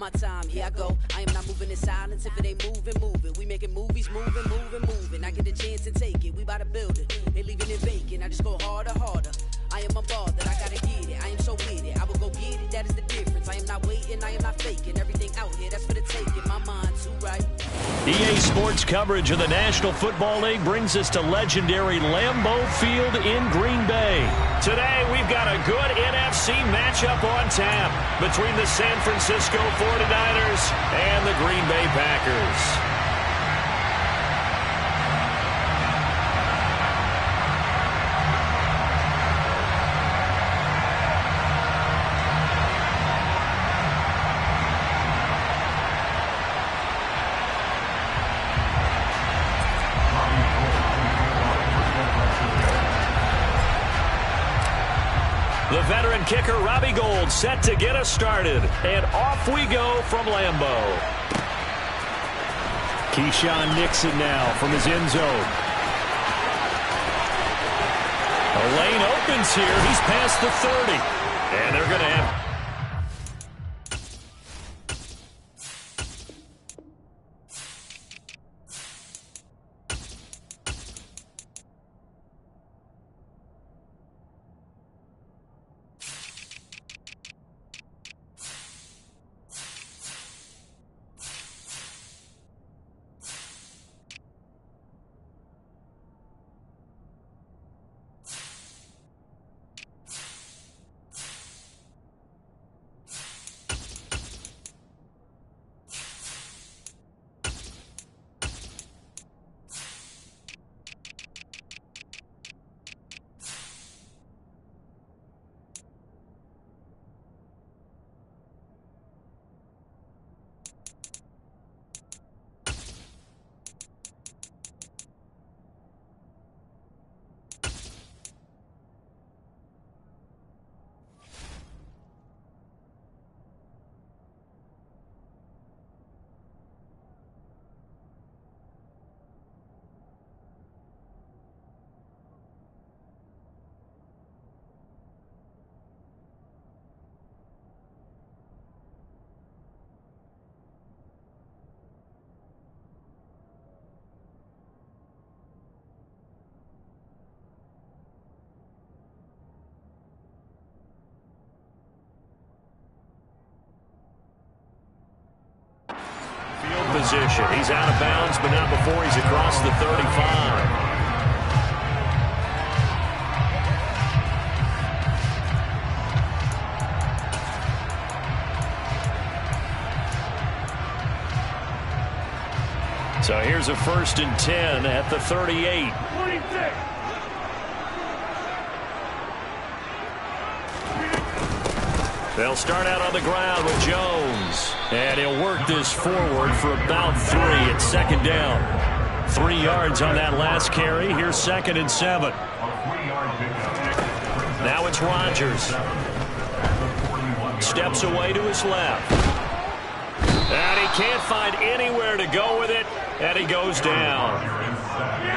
My time, here I go. I am not moving in silence. If it ain't moving, moving. We making movies, moving. I get a chance to take it. We bout to build it. They leaving it vacant. I just go harder. I am unbothered. I gotta get it. I am so with it. I will go get it. That is the difference. I am not waiting. I am not faking. Everything out here, that's for the taking. My mind too right. EA Sports coverage of the National Football League brings us to legendary Lambeau Field in Green Bay. Today, we've got a good NFC matchup on tap between the San Francisco 49ers and the Green Bay Packers. The veteran kicker, Robbie Gould, set to get us started. And off we go from Lambeau. Keyshawn Nixon now from his end zone. A lane opens here. He's past the 30. And they're going to have... position. He's out of bounds, but not before he's across the 35. So here's a 1st and 10 at the 38. 26. They'll start out on the ground with Jones. And he'll work this forward for about 3 at 2nd down. 3 yards on that last carry. Here's 2nd and 7. Now it's Rodgers. Steps away to his left. And he can't find anywhere to go with it. And he goes down.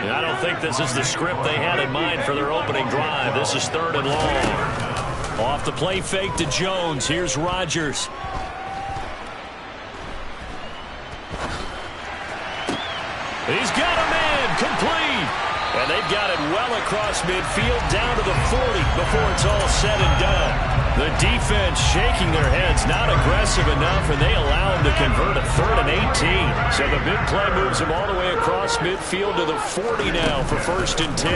And I don't think this is the script they had in mind for their opening drive. This is 3rd and long. Off the play fake to Jones. Here's Rodgers. He's got a man complete. And they've got it well across midfield down to the 40 before it's all said and done. The defense shaking their heads, not aggressive enough, and they allow him to convert a 3rd and 18. So the big play moves him all the way across midfield to the 40 now for 1st and 10.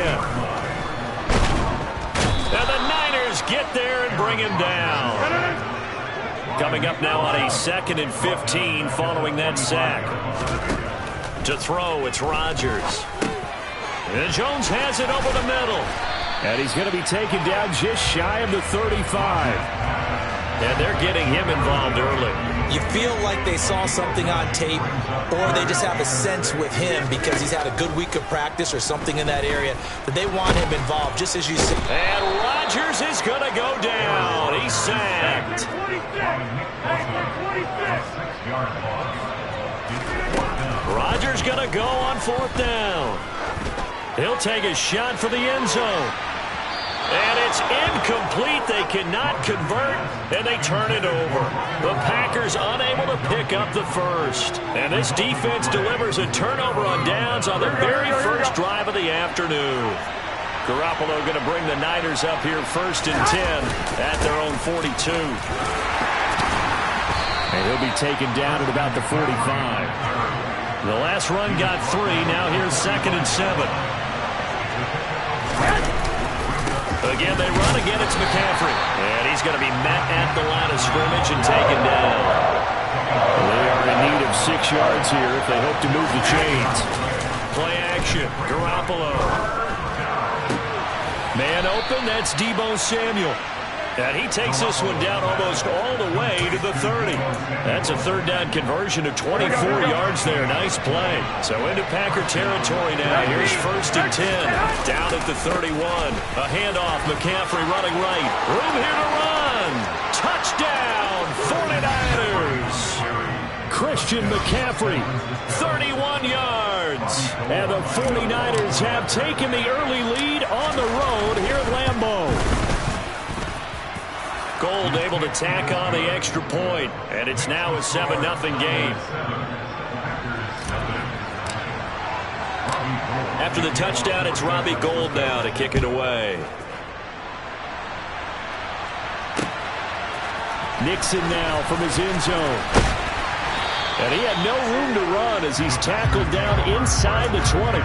And the Niners get there and bring him down. Coming up now on a 2nd and 15 following that sack. To throw, it's Rodgers. And Jones has it over the middle. And he's going to be taken down just shy of the 35. And they're getting him involved early. You feel like they saw something on tape, or they just have a sense with him because he's had a good week of practice or something in that area that they want him involved, just as you said. And Rodgers is going to go down. He's sacked. Rodgers going to go on 4th down. He'll take a shot for the end zone. And it's incomplete. They cannot convert, and they turn it over. The Packers unable to pick up the first. And this defense delivers a turnover on downs on the very first drive of the afternoon. Garoppolo going to bring the Niners up here 1st and 10 at their own 42. And he'll be taken down at about the 45. The last run got 3. Now here's 2nd and 7. Again, they run. Again, it's McCaffrey. And he's going to be met at the line of scrimmage and taken down. They are in need of 6 yards here if they hope to move the chains. Play action. Garoppolo. Man open. That's Deebo Samuel. And he takes this one down almost all the way to the 30. That's a 3rd down conversion of 24 yards there. Nice play. So into Packer territory now. Here's 1st and 10. Down at the 31. A handoff. McCaffrey running right. Room here to run. Touchdown, 49ers. Christian McCaffrey, 31 yards. And the 49ers have taken the early lead on the road here at Lambeau. Gold able to tack on the extra point, and it's now a 7-0 game. After the touchdown, it's Robbie Gould now to kick it away. Nixon now from his end zone. And he had no room to run as he's tackled down inside the 20.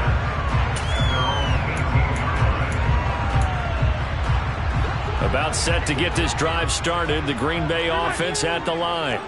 About set to get this drive started. The Green Bay offense at the line.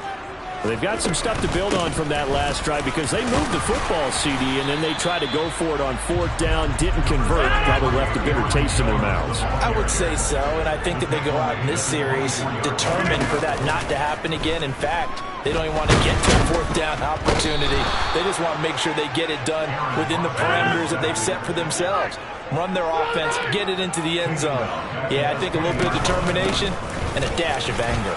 They've got some stuff to build on from that last drive because they moved the football, CD, and then they tried to go for it on 4th down, didn't convert, probably left a bitter taste in their mouths. I would say so, and I think that they go out in this series determined for that not to happen again. In fact, they don't even want to get to a 4th down opportunity. They just want to make sure they get it done within the parameters that they've set for themselves. Run their offense, get it into the end zone. Yeah, I think a little bit of determination and a dash of anger.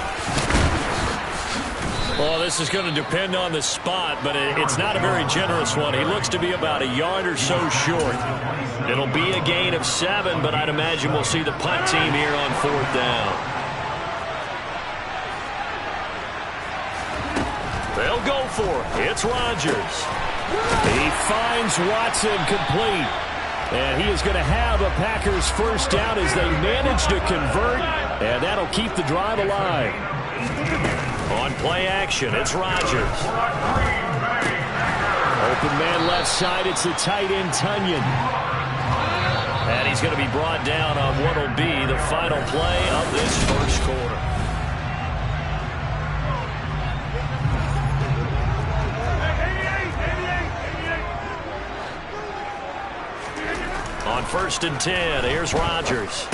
Well, this is going to depend on the spot, but it's not a very generous one. He looks to be about a yard or so short. It'll be a gain of 7, but I'd imagine we'll see the punt team here on 4th down. They'll go for it. It's Rodgers. He finds Watson complete. And he is going to have a Packers 1st down as they manage to convert, and that'll keep the drive alive. On play action, it's Rodgers. Open man left side, it's the tight end Tunyon. And he's going to be brought down on what will be the final play of this first quarter. On 1st and 10, here's Rodgers.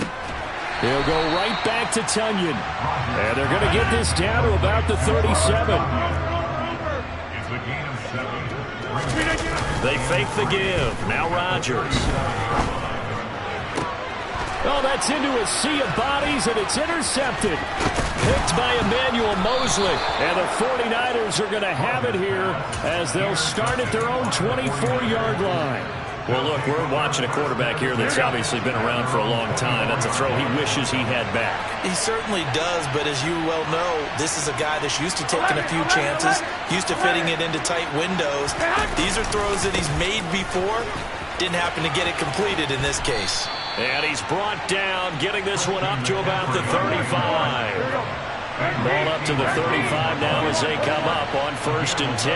He'll go right back to Tunyon. And they're going to get this down to about the 37. They fake the give. Now Rodgers. Oh, that's into a sea of bodies, and it's intercepted. Picked by Emmanuel Mosley. And the 49ers are going to have it here as they'll start at their own 24-yard line. Well, look, we're watching a quarterback here that's obviously been around for a long time. That's a throw he wishes he had back. He certainly does, but as you well know, this is a guy that's used to taking a few chances, used to fitting it into tight windows. These are throws that he's made before. Didn't happen to get it completed in this case. And he's brought down, getting this one up to about the 35. Ball up to the 35 now as they come up on 1st and 10.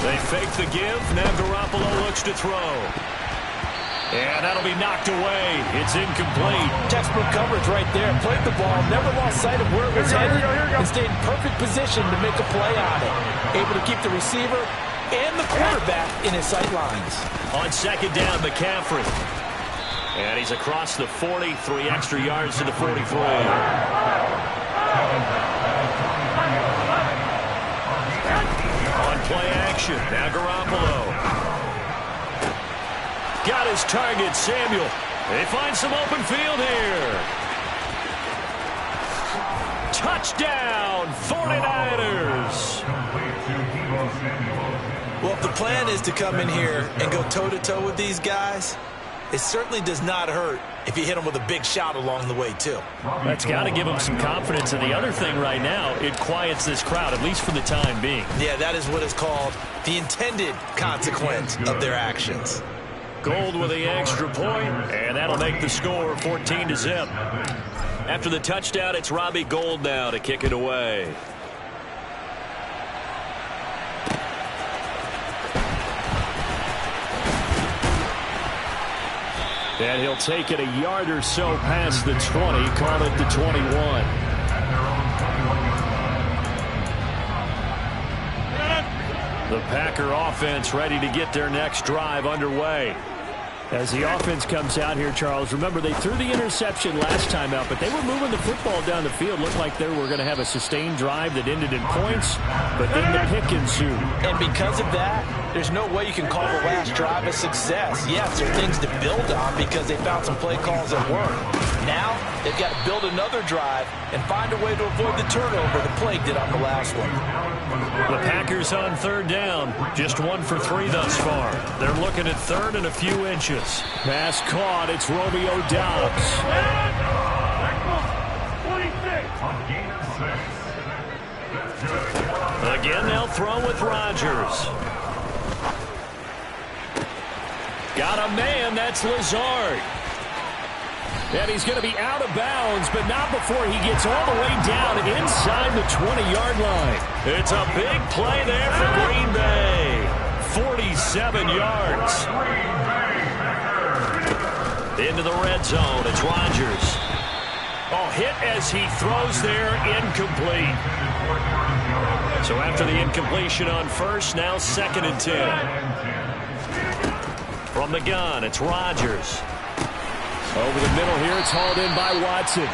They fake the give. Now Garoppolo looks to throw. And that'll be knocked away. It's incomplete. Textbook coverage right there. Played the ball, never lost sight of where it was headed, and stayed in perfect position to make a play on it. Able to keep the receiver and the quarterback in his sight lines. On 2nd down, McCaffrey. And he's across the 40, 3 extra yards to the 43. Play action. Now Garoppolo. Got his target, Samuel. They find some open field here. Touchdown, 49ers. Well, if the plan is to come in here and go toe-to-toe with these guys, it certainly does not hurt if you hit them with a big shot along the way, too. That's got to give them some confidence. And the other thing right now, it quiets this crowd, at least for the time being. Yeah, that is what is called the intended consequence of their actions. Gold with the extra point, and that'll make the score 14-0. After the touchdown, it's Robbie Gould now to kick it away. And he'll take it a yard or so past the 20, call it the 21. The Packer offense ready to get their next drive underway. As the offense comes out here, Charles, remember they threw the interception last time out, but they were moving the football down the field. Looked like they were going to have a sustained drive that ended in points, but then the pick ensued. And because of that, there's no way you can call the last drive a success. Yes, there are things to build on because they found some play calls that work. Now, they've got to build another drive and find a way to avoid the turnover the Plague did on the last one. The Packers on third down, just 1 for 3 thus far. They're looking at third and a few inches. Pass caught, it's Romeo Doubs. Again, they'll throw with Rodgers. Got a man, that's Lazard. And he's going to be out of bounds, but not before he gets all the way down inside the 20-yard line. It's a big play there for Green Bay. 47 yards. Into the red zone, it's Rodgers. Oh, hit as he throws there, incomplete. So after the incompletion on first, now 2nd and 10. From the gun, it's Rodgers. Over the middle here, it's hauled in by Watson.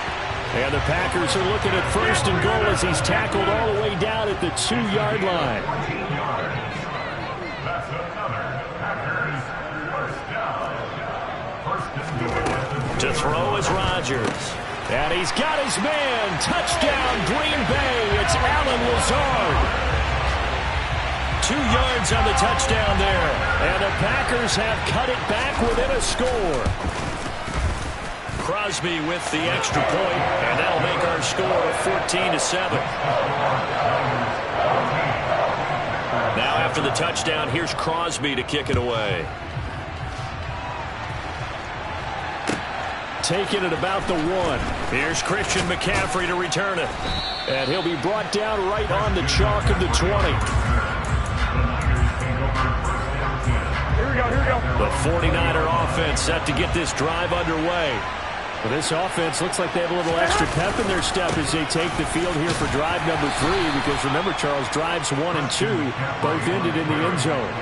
And the Packers are looking at 1st and goal as he's tackled all the way down at the 2-yard line. To throw is Rodgers. And he's got his man. Touchdown, Green Bay. It's Allen Lazard. 2 yards on the touchdown there. And the Packers have cut it back within a score. Crosby with the extra point, and that'll make our score 14-7. Now after the touchdown, here's Crosby to kick it away. Taking it about the 1. Here's Christian McCaffrey to return it. And he'll be brought down right on the chalk of the 20. Here we go. The 49er offense set to get this drive underway. Well, this offense looks like they have a little extra pep in their step as they take the field here for drive number 3. Because remember, Charles, drives 1 and 2 both ended in the end zone.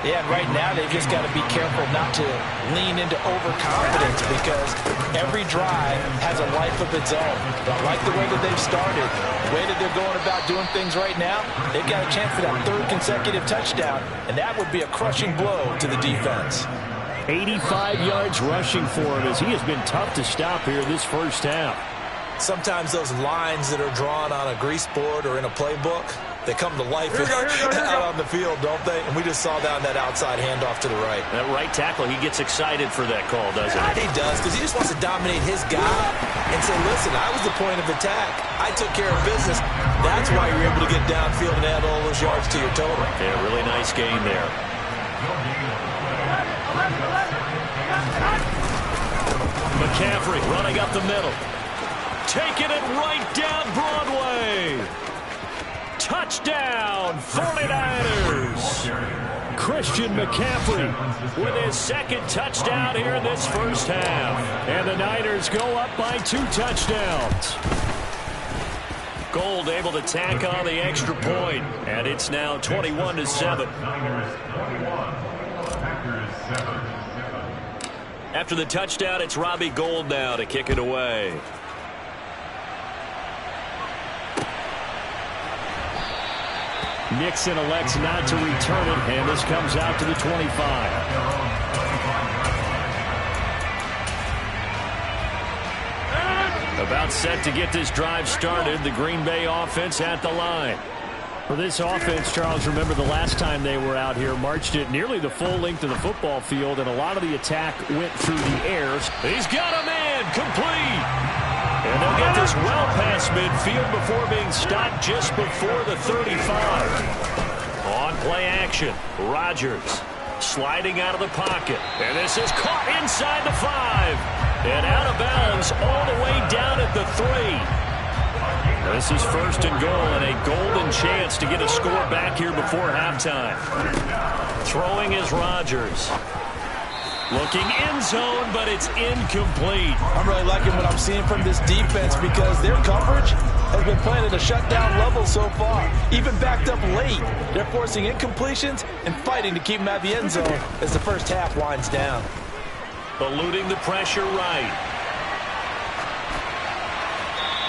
Yeah, and right now they've just got to be careful not to lean into overconfidence because every drive has a life of its own. But I like the way that they've started, the way that they're going about doing things right now. They've got a chance for that 3rd consecutive touchdown, and that would be a crushing blow to the defense. 85 yards rushing for him as he has been tough to stop here this first half. Sometimes those lines that are drawn on a grease board or in a playbook, they come to life out on the field, don't they? And we just saw that outside handoff to the right. That right tackle, he gets excited for that call, doesn't he? He does, because he just wants to dominate his guy and say, listen, I was the point of attack. I took care of business. That's why you're able to get downfield and add all those yards to your total. Yeah, really nice game there. McCaffrey running up the middle. Taking it right down Broadway. Touchdown, 49ers. Christian McCaffrey with his 2nd touchdown here in this first half. And the Niners go up by 2 touchdowns. Gould able to tack on the extra point. And it's now 21-7. After the touchdown, it's Robbie Gould now to kick it away. Nixon elects not to return it, and this comes out to the 25. About set to get this drive started. The Green Bay offense at the line. For this offense, Charles, remember the last time they were out here, marched it nearly the full length of the football field, and a lot of the attack went through the air. He's got a man, complete. And they'll get this well past midfield before being stopped just before the 35. On play action, Rodgers sliding out of the pocket. And this is caught inside the 5. And out of bounds all the way down at the 3. This is first and goal and a golden chance to get a score back here before halftime. Throwing is Rodgers. Looking end zone, but it's incomplete. I'm really liking what I'm seeing from this defense because their coverage has been playing at a shutdown level so far. Even backed up late, they're forcing incompletions and fighting to keep them at the end zone as the first half winds down. Eluding the pressure right.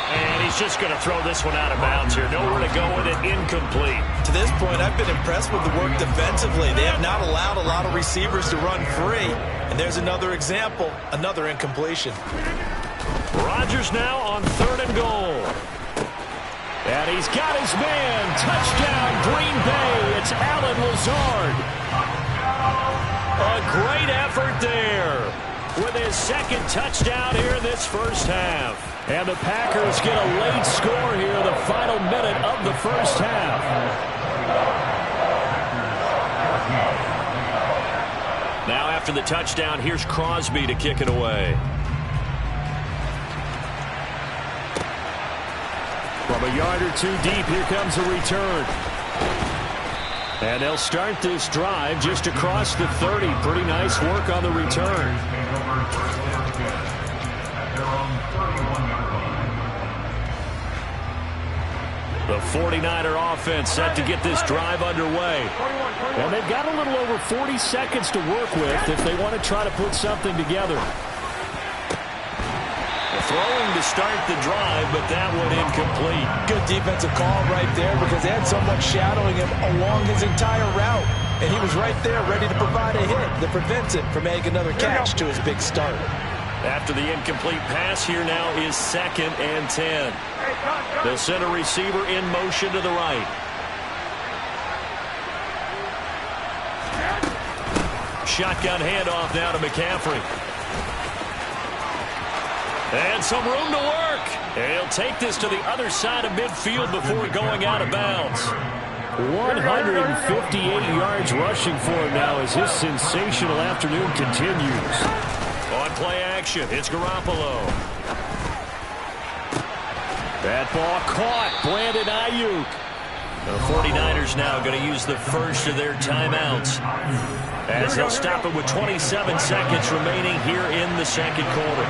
And he's just going to throw this one out of bounds here. Nowhere to go with it. Incomplete. To this point, I've been impressed with the work defensively. They have not allowed a lot of receivers to run free. And there's another example, another incompletion. Rodgers now on 3rd and goal. And he's got his man. Touchdown, Green Bay. It's Allen Lazard. A great effort there with his second touchdown here in this first half. And the Packers get a late score here, the final minute of the first half. Now after the touchdown, here's Crosby to kick it away. From a yard or two deep, here comes a return. And they'll start this drive just across the 30. Pretty nice work on the return. The 49er offense set to get this drive underway. And they've got a little over 40 seconds to work with if they want to try to put something together. Throwing to start the drive, but that one incomplete. Good defensive call right there because they had someone shadowing him along his entire route. And he was right there ready to provide a hit that prevents it from making another catch to his big start. After the incomplete pass, here now is 2nd and 10. They'll send a receiver in motion to the right. Shotgun handoff now to McCaffrey. And some room to work. And he'll take this to the other side of midfield before going out of bounds. 158 yards rushing for him now as his sensational afternoon continues. On play action, it's Garoppolo. That ball caught. Brandon Ayuk. The 49ers now going to use the first of their timeouts as they'll stop it with 27 seconds remaining here in the second quarter.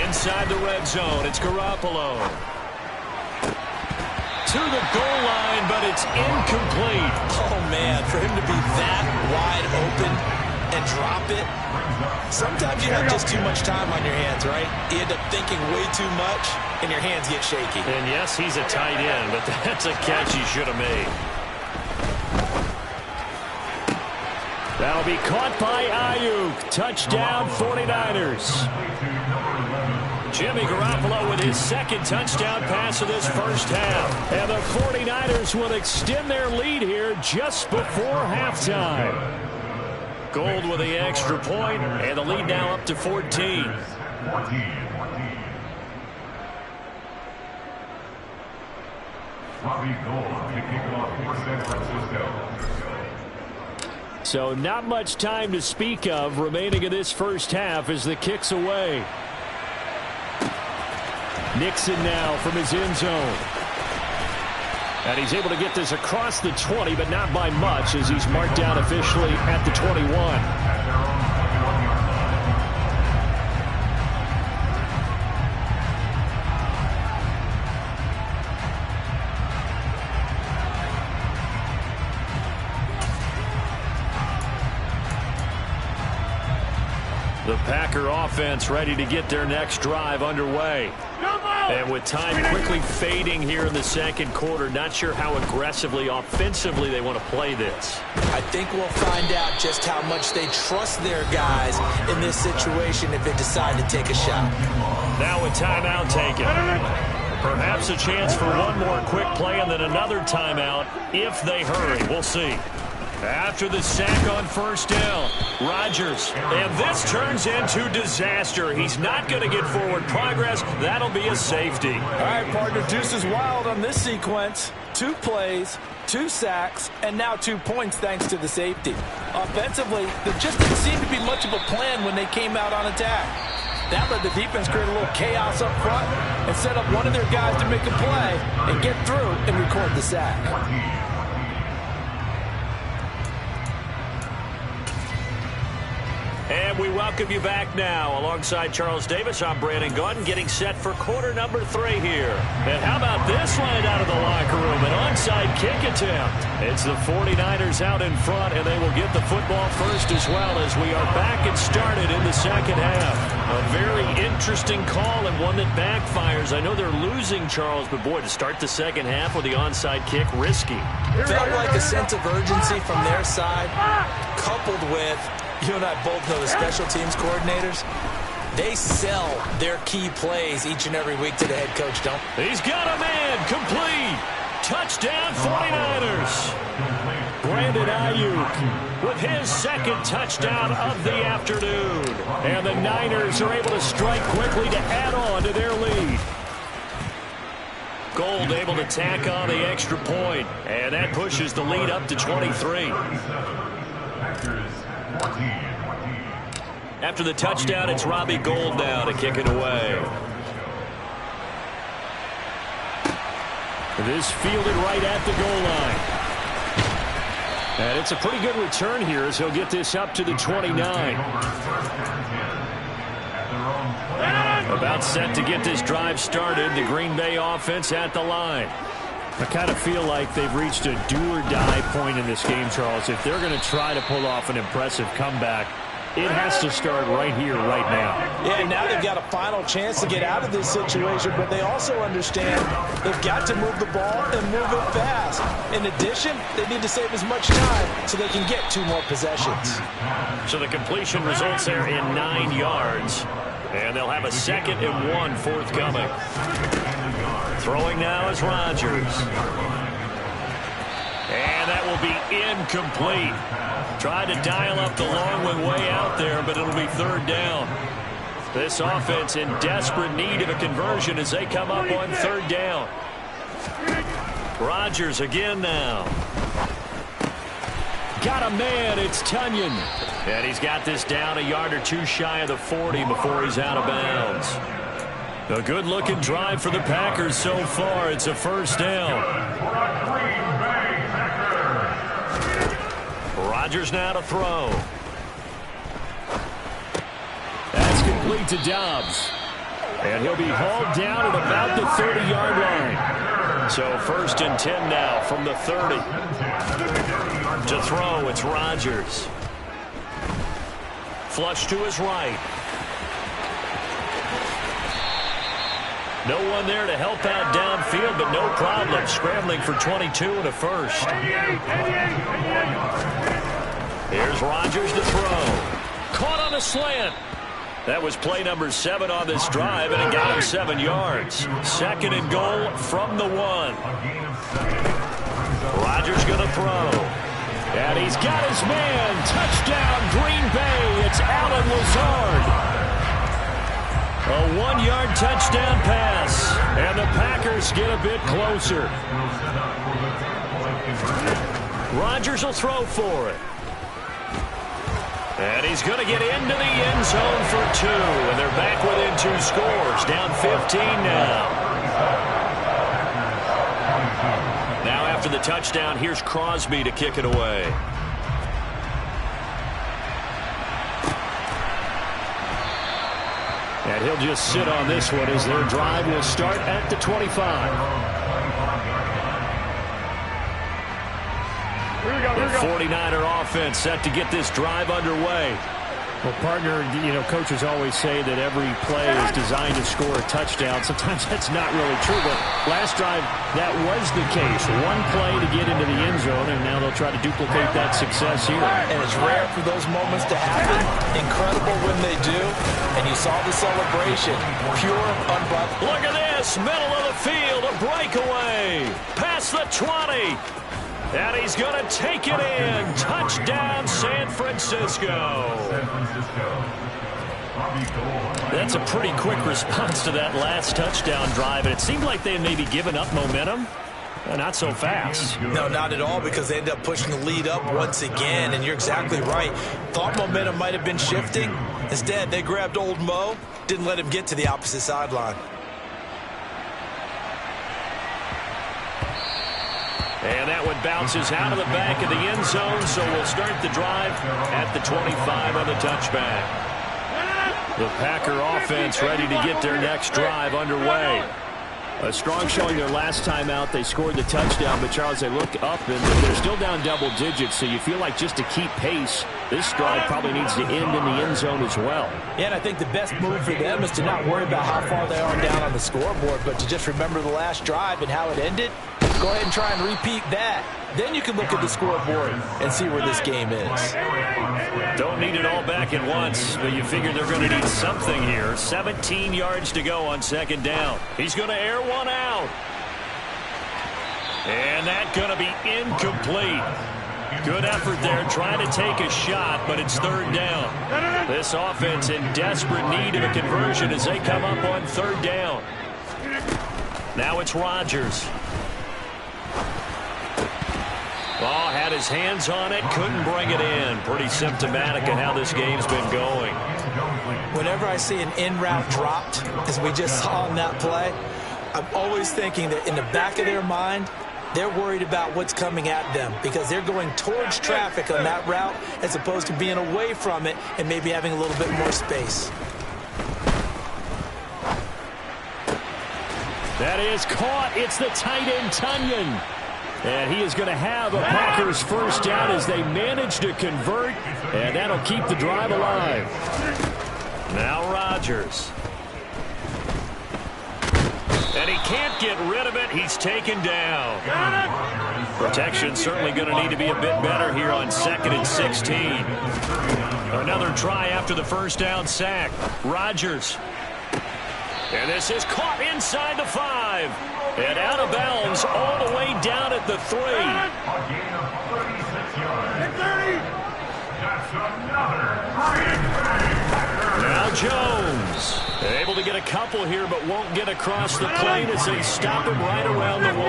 Inside the red zone, it's Garoppolo. To the goal line, but it's incomplete. Oh, man, for him to be that wide open and drop it. Sometimes you have just too much time on your hands, right? You end up thinking way too much, and your hands get shaky. And yes, he's a tight end, but that's a catch he should have made. That'll be caught by Ayuk. Touchdown, 49ers. Jimmy Garoppolo with his second touchdown pass of this first half. And the 49ers will extend their lead here just before halftime. Gold with the extra point, and the lead now up to 14. So not much time to speak of remaining in this first half as the kick's away. Nixon now from his end zone. And he's able to get this across the 20, but not by much as he's marked down officially at the 21. The Packer offense ready to get their next drive underway. And with time quickly fading here in the second quarter, not sure how aggressively, offensively they want to play this. I think we'll find out just how much they trust their guys in this situation if they decide to take a shot. Now a timeout taken. Perhaps a chance for one more quick play and then another timeout if they hurry. We'll see. After the sack on first down, Rodgers. And this turns into disaster. He's not going to get forward progress. That'll be a safety. All right, partner, deuce is wild on this sequence. 2 plays, 2 sacks, and now 2 points thanks to the safety. Offensively, there just didn't seem to be much of a plan when they came out on attack. That let the defense create a little chaos up front and set up one of their guys to make a play and get through and record the sack. And we welcome you back now. Alongside Charles Davis, I'm Brandon Gaudin, getting set for quarter number 3 here. And how about this line out of the locker room? An onside kick attempt. It's the 49ers out in front, and they will get the football first as well as we are back and started in the second half. A very interesting call and one that backfires. I know they're losing, Charles, but boy, to start the second half with the onside kick, risky. Felt like a sense of urgency from their side, coupled with, you and I both know the special teams coordinators, they sell their key plays each and every week to the head coach, don't they? He's got a man, complete. Touchdown 49ers. Brandon Ayuk with his second touchdown of the afternoon. And the Niners are able to strike quickly to add on to their lead. Gold able to tack on the extra point, and that pushes the lead up to 23. After the touchdown, it's Robbie Gould now to kick it away. This fielded right at the goal line. And it's a pretty good return here as he'll get this up to the 29. About set to get this drive started. The Green Bay offense at the line. I kind of feel like they've reached a do-or-die point in this game, Charles. If they're going to try to pull off an impressive comeback, it has to start right here, right now. Yeah, now they've got a final chance to get out of this situation, but they also understand they've got to move the ball and move it fast. In addition, they need to save as much time so they can get 2 more possessions. So the completion results there in 9 yards, and they'll have a 2nd and 1 forthcoming. Throwing now is Rodgers. And that will be incomplete. Tried to dial up the long one way out there, but it'll be 3rd down. This offense in desperate need of a conversion as they come up on 3rd down. Rodgers again now. Got a man, it's Tunyon. And he's got this down a yard or 2 shy of the 40 before he's out of bounds. A good-looking drive for the Packers so far. It's a 1st down. Rodgers now to throw. That's complete to Dobbs. And he'll be hauled down at about the 30-yard line. So 1st and 10 now from the 30. To throw, it's Rodgers. Flush to his right. No one there to help out downfield, but no problem. Scrambling for 22 and a 1st. Here's Rodgers to throw. Caught on a slant. That was play number 7 on this drive, and it got him 7 yards. 2nd and goal from the 1. Rodgers going to throw. And he's got his man. Touchdown, Green Bay. It's Allen Lazard. A 1-yard touchdown pass, and the Packers get a bit closer. Rodgers will throw for it. And he's going to get into the end zone for 2, and they're back within 2 scores, down 15 now. Now after the touchdown, here's Crosby to kick it away. And he'll just sit on this one as their drive will start at the 25. The 49er offense set to get this drive underway. Well, partner, coaches always say that every play is designed to score a touchdown. Sometimes that's not really true, but last drive, that was the case. One play to get into the end zone, and now they'll try to duplicate that success here. And it's rare for those moments to happen. Incredible when they do. And you saw the celebration. Pure, unblocked. Look at this. Middle of the field, a breakaway. Past the 20. And he's going to take it in. Touchdown, San Francisco. That's a pretty quick response to that last touchdown drive. And it seemed like they had maybe given up momentum. Not so fast. No, not at all, because they ended up pushing the lead up once again. And you're exactly right. Thought momentum might have been shifting. Instead, they grabbed old Mo. Didn't let him get to the opposite sideline. And that one bounces out of the back of the end zone, so we'll start the drive at the 25 on the touchback. The Packer offense ready to get their next drive underway. A strong showing their last time out. They scored the touchdown, but Charles, they look up and they're still down double digits, so you feel like just to keep pace, this drive probably needs to end in the end zone as well. Yeah, and I think the best move for them is to not worry about how far they are down on the scoreboard, but to just remember the last drive and how it ended. Go ahead and try and repeat that. Then you can look at the scoreboard and see where this game is. Don't need it all back at once, but you figure they're going to need something here. 17 yards to go on second down. He's going to air one out. And that's going to be incomplete. Good effort there, trying to take a shot, but it's third down. This offense in desperate need of a conversion as they come up on third down. Now it's Rodgers. Oh, had his hands on it, couldn't bring it in. Pretty symptomatic of how this game's been going. Whenever I see an in-route dropped, as we just saw on that play, I'm always thinking that in the back of their mind, they're worried about what's coming at them because they're going towards traffic on that route as opposed to being away from it and maybe having a little bit more space. That is caught. It's the tight end, Tunyon. And he is going to have a Packers first down as they manage to convert, and that'll keep the drive alive. Now Rodgers. And he can't get rid of it. He's taken down. Protection certainly going to need to be a bit better here on 2nd and 16. Another try after the first down sack. Rodgers. And this is caught inside the 5. And out of bounds all the way down at the 3. Now Jones. Able to get a couple here, but won't get across the plane as they stop him right around the 1.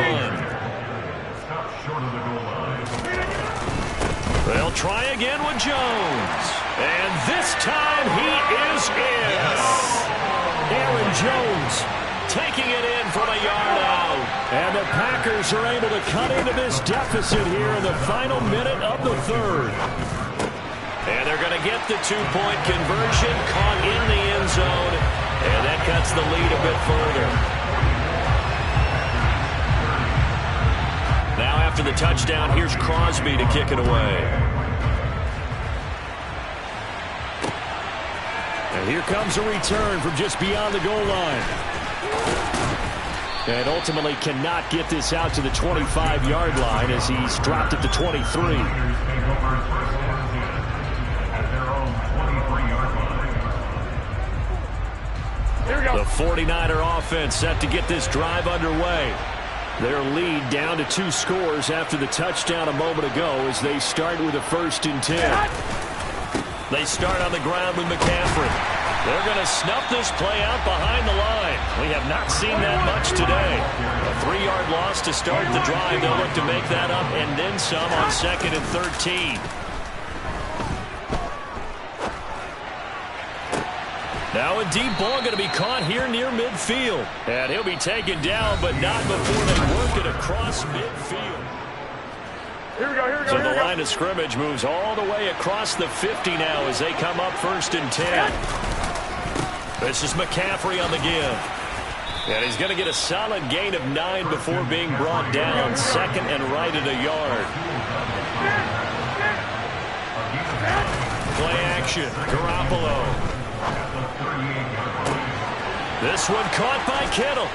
They'll try again with Jones. And this time he is in. Aaron Jones taking it in from a yard out. And the Packers are able to cut into this deficit here in the final minute of the 3rd. And they're going to get the 2-point conversion, caught in the end zone, and that cuts the lead a bit further. Now after the touchdown, here's Crosby to kick it away. And here comes a return from just beyond the goal line. And ultimately cannot get this out to the 25-yard line as he's dropped at the 23. The 49er offense set to get this drive underway. Their lead down to 2 scores after the touchdown a moment ago as they start with a 1st and 10. They start on the ground with McCaffrey. They're going to snuff this play out behind the line. We have not seen that much today. A 3-yard loss to start the drive. They'll look to make that up and then some on 2nd and 13. Now a deep ball going to be caught here near midfield. And he'll be taken down, but not before they work it across midfield. Here we go. So the line of scrimmage moves all the way across the 50 now as they come up 1st and 10. This is McCaffrey on the give. And he's going to get a solid gain of 9 before being brought down. 2nd and right at a yard. Play action. Garoppolo. This one caught by Kittle.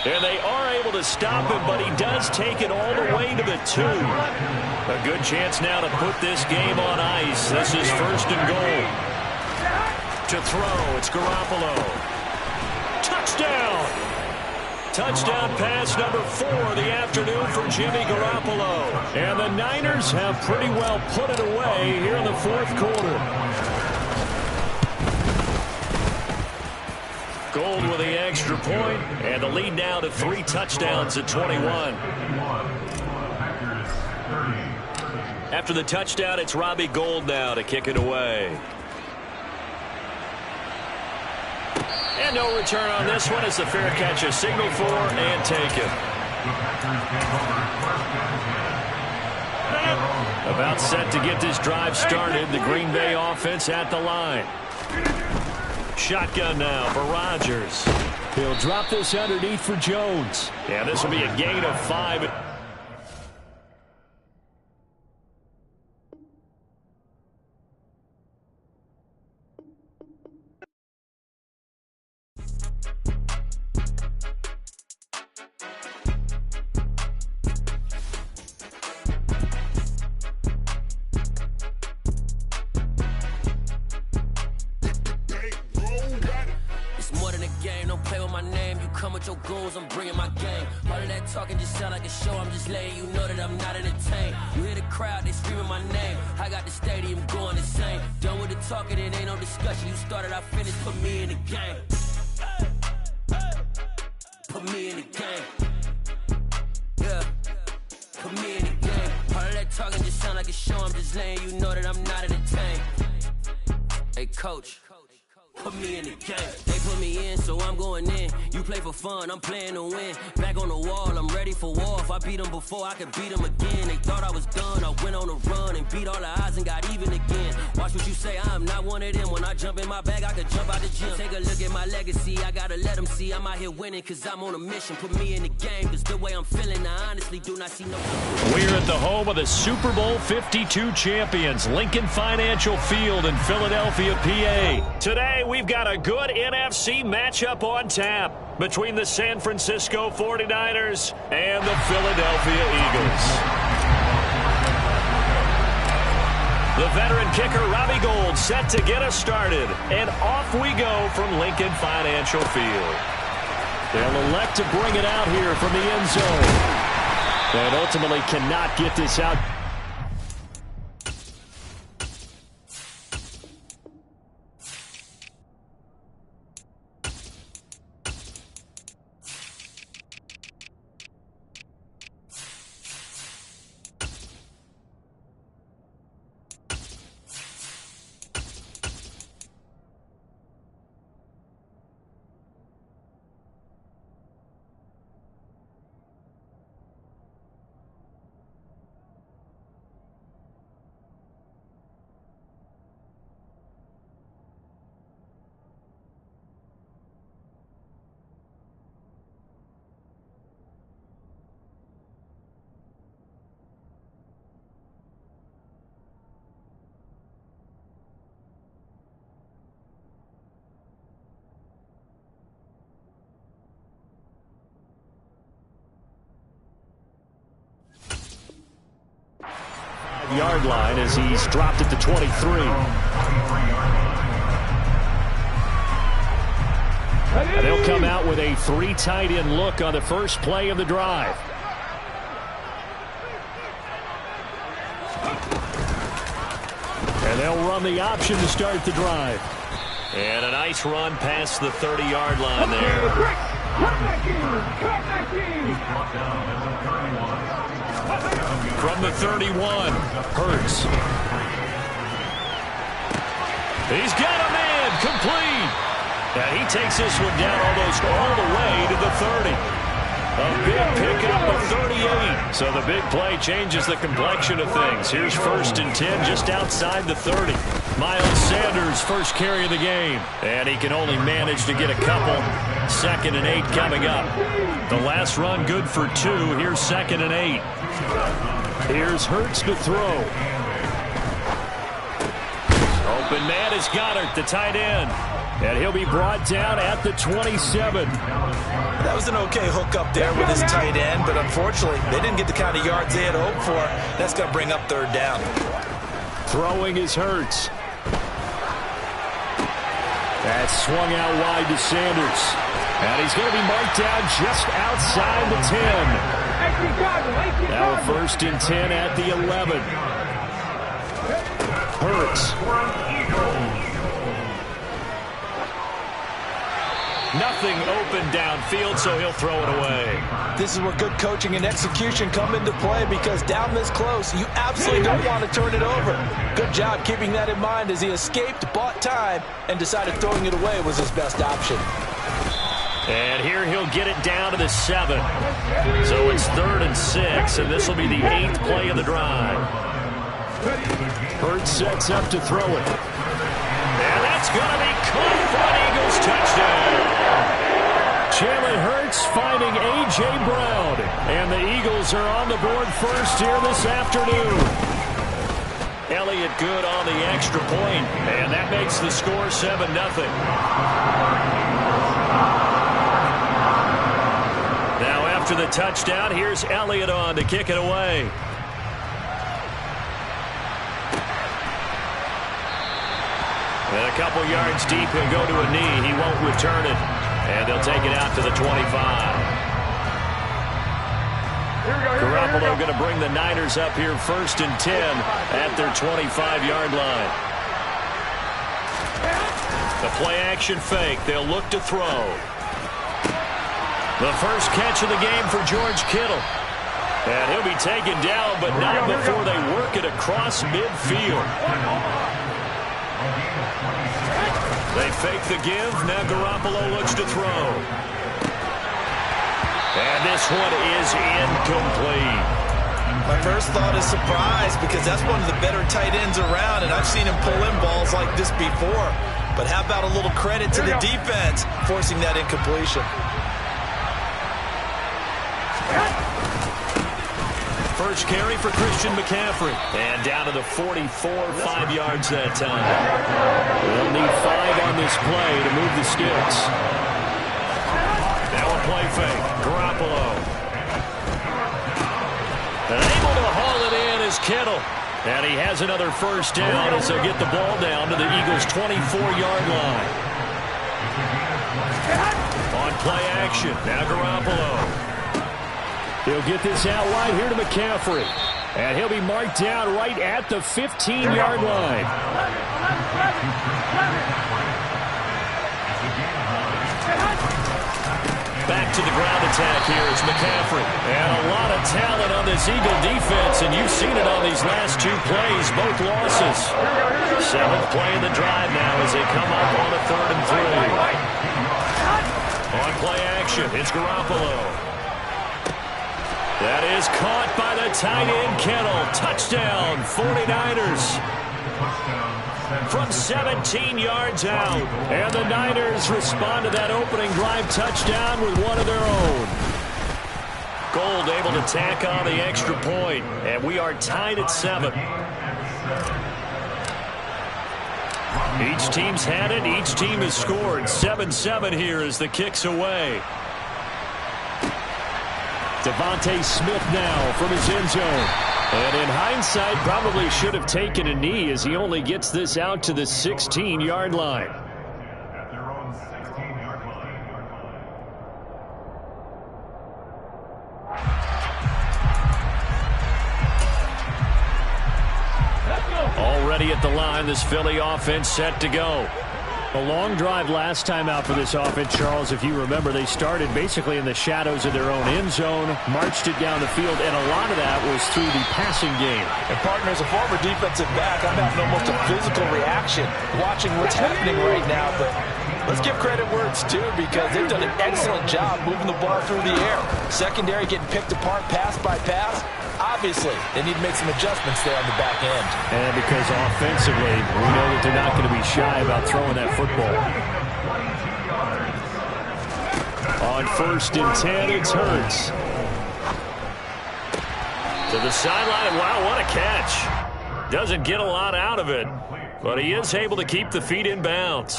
And they are able to stop him, but he does take it all the way to the 2. A good chance now to put this game on ice. This is 1st and goal. To throw, it's Garoppolo. Touchdown! Touchdown pass number 4 of the afternoon for Jimmy Garoppolo. And the Niners have pretty well put it away here in the 4th quarter. Gold with the extra point, and the lead now to 3 touchdowns at 21. After the touchdown, it's Robbie Gould now to kick it away. And no return on this one as the fair catch is signaled for and taken. About set to get this drive started, the Green Bay offense at the line. Shotgun now for Rodgers. He'll drop this underneath for Jones. And this will be a gain of 5. Your goals, I'm bringing my game. All of that talking just sound like a show. I'm just letting you know that I'm not entertained. You hear the crowd, they screaming my name. I got the stadium going insane. Done with the talking, it ain't no discussion. You started, I finished, put me in the game. Put me in the game. Yeah, put me in the game. All of that talking just sound like a show. I'm just letting you know that I'm not entertained. Hey, coach. Put me in the game. They put me in, so I'm going in. You play for fun, I'm playing to win. Back on the wall, I'm ready for war. If I beat them before, I could beat them again. They thought I was done, I went on a run and beat all the odds and got even again. Watch what you say, I'm not one of them. When I jump in my bag, I could jump out the gym. Take a look at my legacy, I gotta let them see I'm out here winning, cause I'm on a mission. Put me in the game, cause the way I'm feeling, I honestly do not see no... We're at the home of the Super Bowl 52 champions, Lincoln Financial Field in Philadelphia, PA. Today, we've got a good NFC matchup on tap between the San Francisco 49ers and the Philadelphia Eagles. The veteran kicker Robbie Gould set to get us started, and off we go from Lincoln Financial Field. They'll elect to bring it out here from the end zone, and ultimately cannot get this out. Yard line as he's dropped at the 23. And they'll come out with a 3 tight end look on the first play of the drive. And they'll run the option to start the drive. And a nice run past the 30-yard line there. From the 31, Hurts. He's got a man, complete. And he takes this one down almost all the way to the 30. A big pickup of 38. So the big play changes the complexion of things. Here's 1st and 10 just outside the 30. Miles Sanders first carry of the game. And he can only manage to get a couple. 2nd and 8 coming up. The last run good for 2. Here's 2nd and 8. Here's Hurts to throw. open man is Goddard, the tight end. And he'll be brought down at the 27. That was an okay hook up there with his tight end, but unfortunately, they didn't get the kind of yards they had hoped for. That's going to bring up third down. Throwing is Hurts. That's swung out wide to Sanders. And he's going to be marked down just outside the 10. Now a 1st and 10 at the 11. Hurts. Nothing open downfield, so he'll throw it away. This is where good coaching and execution come into play, because down this close, you absolutely don't want to turn it over. Good job keeping that in mind as he escaped, bought time, and decided throwing it away was his best option. And here he'll get it down to the 7. So it's 3rd and 6, and this will be the 8th play of the drive. Hurts sets up to throw it. And that's going to be caught for an Eagles touchdown. Jalen Hurts finding A.J. Brown. And the Eagles are on the board first here this afternoon. Elliott good on the extra point, and that makes the score 7-0. Now after the touchdown, here's Elliott on to kick it away. And a couple yards deep, he'll go to a knee. He won't return it. And they'll take it out to the 25. Garoppolo going to bring the Niners up here 1st and 10 at their 25-yard line. The play-action fake. They'll look to throw. The first catch of the game for George Kittle. And he'll be taken down, but not before they work it across midfield. They fake the give. Now Garoppolo looks to throw. And this one is incomplete. My first thought is surprise, because that's one of the better tight ends around, and I've seen him pull in balls like this before. But how about a little credit to the defense forcing that incompletion? First carry for Christian McCaffrey. And down to the 44, 5 yards that time. They'll need 5 on this play to move the sticks. Now a play fake. Garoppolo. And able to haul it in is Kittle. And he has another first down as they'll get the ball down to the Eagles' 24-yard line. On play action. Now Garoppolo. He'll get this out wide here to McCaffrey. And he'll be marked down right at the 15-yard line. Back to the ground attack here. It's McCaffrey. And a lot of talent on this Eagle defense, and you've seen it on these last 2 plays, both losses. 7th play of the drive now as they come up on a 3rd and 3. On play action, it's Garoppolo. That is caught by the tight end, Kittle. Touchdown, 49ers. From 17 yards out. And the Niners respond to that opening drive touchdown with one of their own. Gold able to tack on the extra point. And we are tied at 7. Each team's had it. Each team has scored. 7-7 here as the kick's away. Devontae Smith now from his end zone. And in hindsight, probably should have taken a knee as he only gets this out to the 16-yard line. Already at the line, this Philly offense set to go. A long drive last time out for this offense, Charles. If you remember, they started basically in the shadows of their own end zone, marched it down the field, and a lot of that was through the passing game. And partner, as a former defensive back, I'm having almost a physical reaction watching what's happening right now. But let's give credit where it's due, because they've done an excellent job moving the ball through the air. Secondary getting picked apart pass by pass. Obviously, they need to make some adjustments there on the back end. And because offensively, we know that they're not going to be shy about throwing that football. On 1st and 10, it's Hurts. To the sideline. Wow, what a catch. Doesn't get a lot out of it, but he is able to keep the feet in bounds.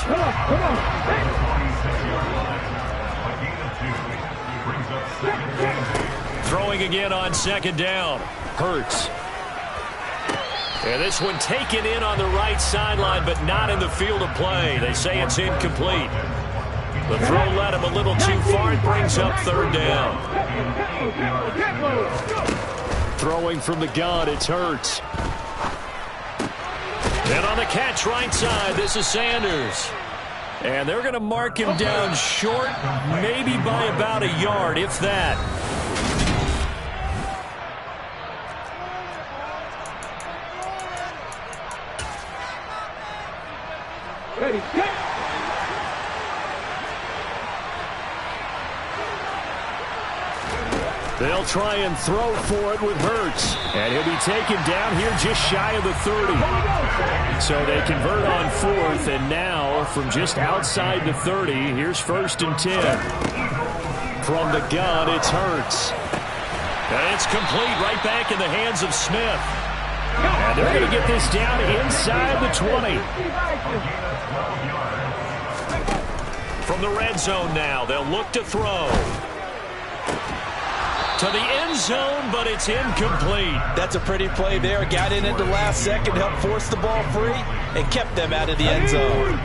Throwing again on second down. Hurts. And this one taken in on the right sideline, but not in the field of play. They say it's incomplete. The throw led him a little too far. It brings up third down. Throwing from the gun, it's Hurts. And on the catch right side, this is Sanders. And they're going to mark him down short, maybe by about a yard, if that. Ready, get. They'll try and throw for it with Hurts. And he'll be taken down here just shy of the 30. So they convert on fourth, and now from just outside the 30, here's 1st and 10. From the gun, it's Hurts. And it's complete right back in the hands of Smith. And they're going to get this down inside the 20. From the red zone now, they'll look to throw. To the end zone, but it's incomplete. That's a pretty play there. Got in at the last second, helped force the ball free, and kept them out of the end zone.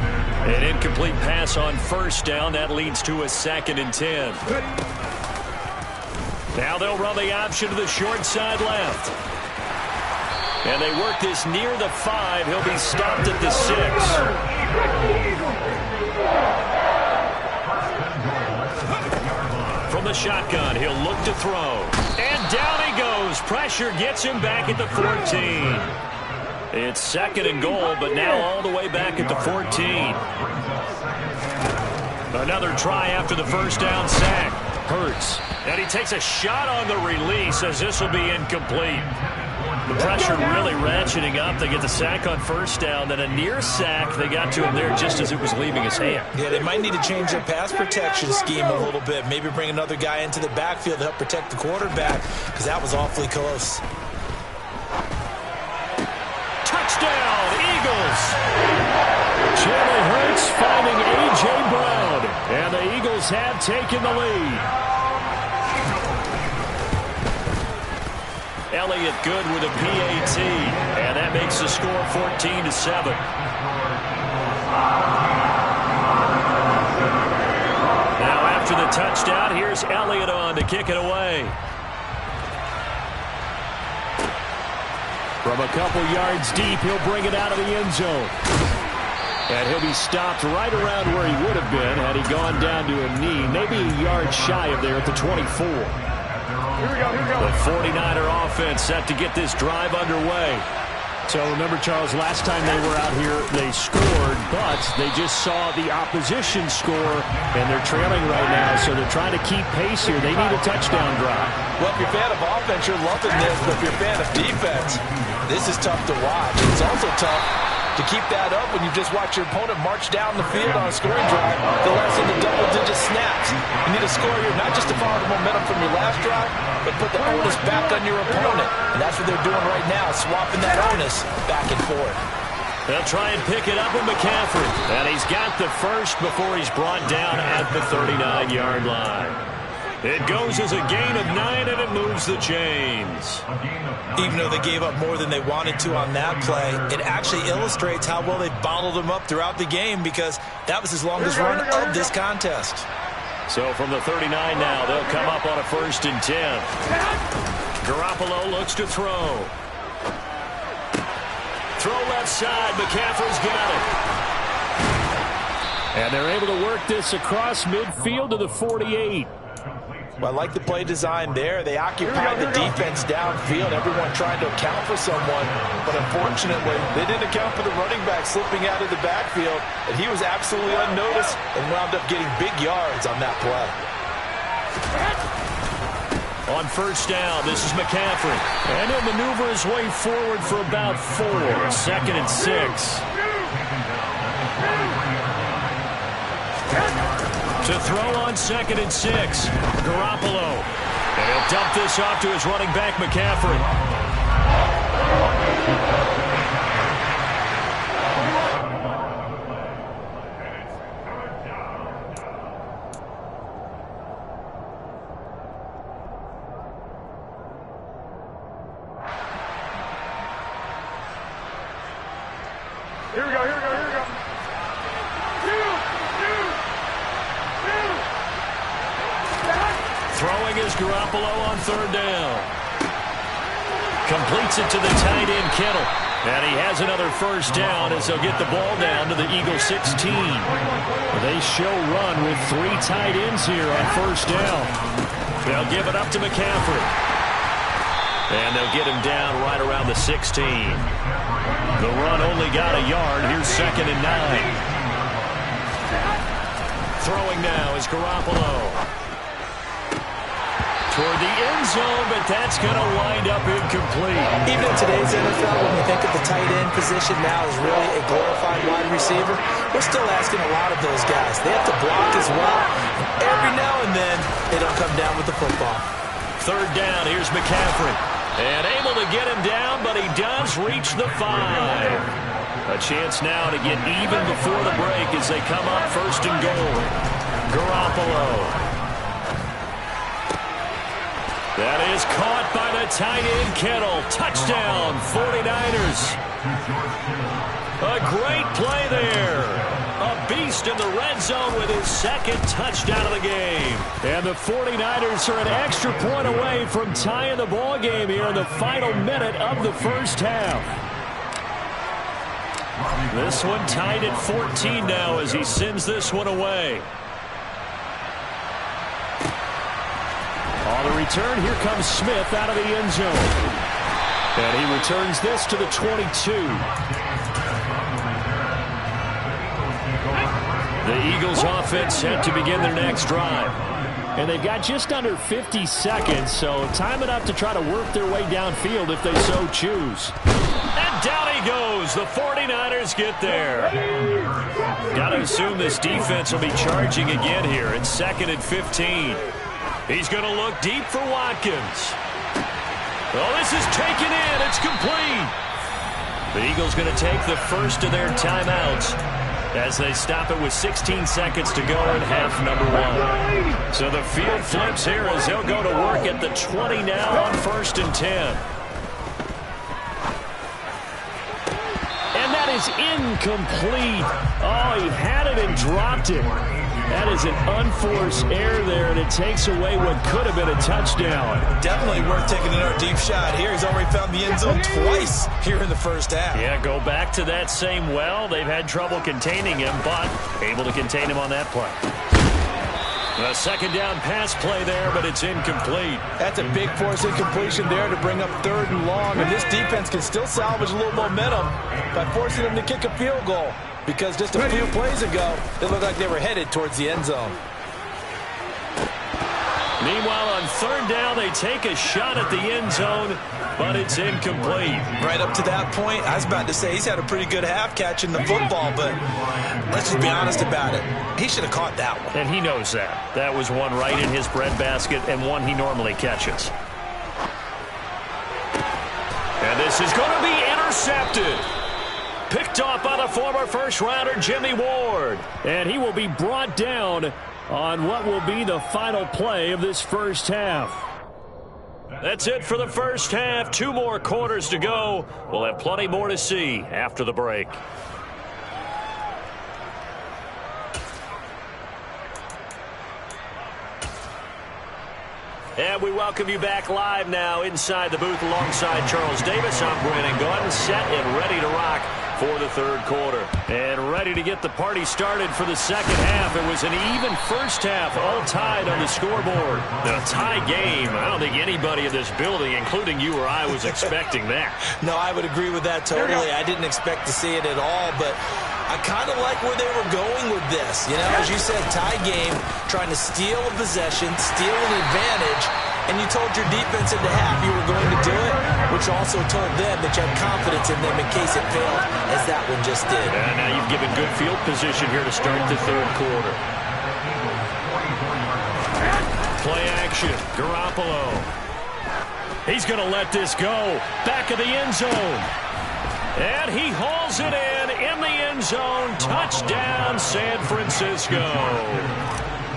An incomplete pass on first down. That leads to a 2nd and 10. Now they'll run the option to the short side left. And they work this near the 5. He'll be stopped at the 6. From the shotgun, he'll look to throw. And down he goes. Pressure gets him back at the 14. It's 2nd and goal, but now all the way back at the 14. Another try after the first down sack. Hurts. And he takes a shot on the release as this will be incomplete. The pressure really ratcheting up. They get the sack on first down, then a near sack. They got to him there just as it was leaving his hand. Yeah, they might need to change their pass protection scheme a little bit. Maybe bring another guy into the backfield to help protect the quarterback, because that was awfully close. Touchdown, Eagles! Jalen Hurts finding A.J. Brown, and the Eagles have taken the lead. Elliott good with a PAT, and that makes the score 14-7. Now after the touchdown, here's Elliott on to kick it away. From a couple yards deep, he'll bring it out of the end zone. And he'll be stopped right around where he would have been had he gone down to a knee, maybe a yard shy of there at the 24. The 49er offense set to get this drive underway. So remember, Charles, last time they were out here, they scored, but they just saw the opposition score, and they're trailing right now, so they're trying to keep pace here. They need a touchdown drive. Well, if you're a fan of offense, you're loving this, but if you're a fan of defense, this is tough to watch. It's also tough to keep that up when you just watch your opponent march down the field on a scoring drive, the less in the double-digit snaps. You need a score here, not just to follow the momentum from your last drive, but put the onus back on your opponent. And that's what they're doing right now, swapping that onus back and forth. They'll try and pick it up with McCaffrey. And he's got the first before he's brought down at the 39-yard line. It goes as a gain of 9, and it moves the chains. Even though they gave up more than they wanted to on that play, it actually illustrates how well they bottled them up throughout the game, because that was his longest run of this contest. So from the 39 now, they'll come up on a 1st and 10. Garoppolo looks to throw. Throw left side. McCaffrey's got it. And they're able to work this across midfield to the 48. Well, I like the play design there. They occupied the defense downfield, everyone trying to account for someone. But unfortunately, they didn't account for the running back slipping out of the backfield. And he was absolutely unnoticed and wound up getting big yards on that play. On first down, this is McCaffrey. And he'll maneuver his way forward for about 4. 2nd and 6. To throw on 2nd and 6. Garoppolo. And he'll dump this off to his running back, McCaffrey. Here we go. Throwing is Garoppolo on third down. Completes it to the tight end, Kittle. And he has another first down as they'll get the ball down to the Eagles 16. They show run with 3 tight ends here on first down. They'll give it up to McCaffrey. And they'll get him down right around the 16. The run only got a yard. Here's 2nd and 9. Throwing now is Garoppolo. Toward the end zone, but that's going to wind up incomplete. Even in today's NFL, when we think of the tight end position now as really a glorified wide receiver, we're still asking a lot of those guys. They have to block as well. Every now and then, they don't come down with the football. Third down, here's McCaffrey. And able to get him down, but he does reach the 5. A chance now to get even before the break as they come up 1st and goal. Garoppolo. That is caught by the tight end, Kittle. Touchdown, 49ers. A great play there. A beast in the red zone with his 2nd touchdown of the game. And the 49ers are an extra point away from tying the ball game here in the final minute of the first half. This one tied at 14 now as he sends this one away. On the return, here comes Smith out of the end zone. And he returns this to the 22. The Eagles offense set to begin their next drive. And they've got just under 50 seconds, so time enough to try to work their way downfield if they so choose. And down he goes. The 49ers get there. Got to assume this defense will be charging again here. It's 2nd and 15. He's going to look deep for Watkins. Oh, this is taken in. It's complete. The Eagles going to take the first of their timeouts as they stop it with 16 seconds to go in half number 1. So the field flips here as they'll go to work at the 20 now on 1st and 10. And that is incomplete. Oh, he had it and dropped it. That is an unforced error there, and it takes away what could have been a touchdown. Definitely worth taking another deep shot here. He's already found the end zone twice here in the first half. Yeah, go back to that same well. They've had trouble containing him, but able to contain him on that play. A 2nd down pass play there, but it's incomplete. That's a big force incompletion there to bring up 3rd and long, and this defense can still salvage a little momentum by forcing them to kick a field goal. Because just a few plays ago, it looked like they were headed towards the end zone. Meanwhile, on 3rd down, they take a shot at the end zone, but it's incomplete. Right up to that point, I was about to say he's had a pretty good half catching the football, but let's just be honest about it. He should have caught that one. And he knows that. That was one right in his breadbasket and one he normally catches. And this is going to be intercepted. Picked off by the former first-rounder Jimmy Ward. And he will be brought down on what will be the final play of this first half. That's it for the first half. 2 more quarters to go. We'll have plenty more to see after the break. And we welcome you back live now inside the booth alongside Charles Davis. I'm Brandon Gordon, set and ready to rock for the 3rd quarter. And ready to get the party started for the 2nd half. It was an even first half, all tied on the scoreboard. A tie game. I don't think anybody in this building, including you or I, was expecting that. No, I would agree with that totally. I didn't expect to see it at all, but I kind of like where they were going with this. You know, as you said, tie game, trying to steal a possession, steal an advantage, and you told your defense in the half you were going to do it, which also told them that you had confidence in them in case it failed, as that one just did. And now you've given good field position here to start the 3rd quarter. Play action, Garoppolo. He's going to let this go. Back of the end zone. And he hauls it in the end zone. Touchdown, San Francisco.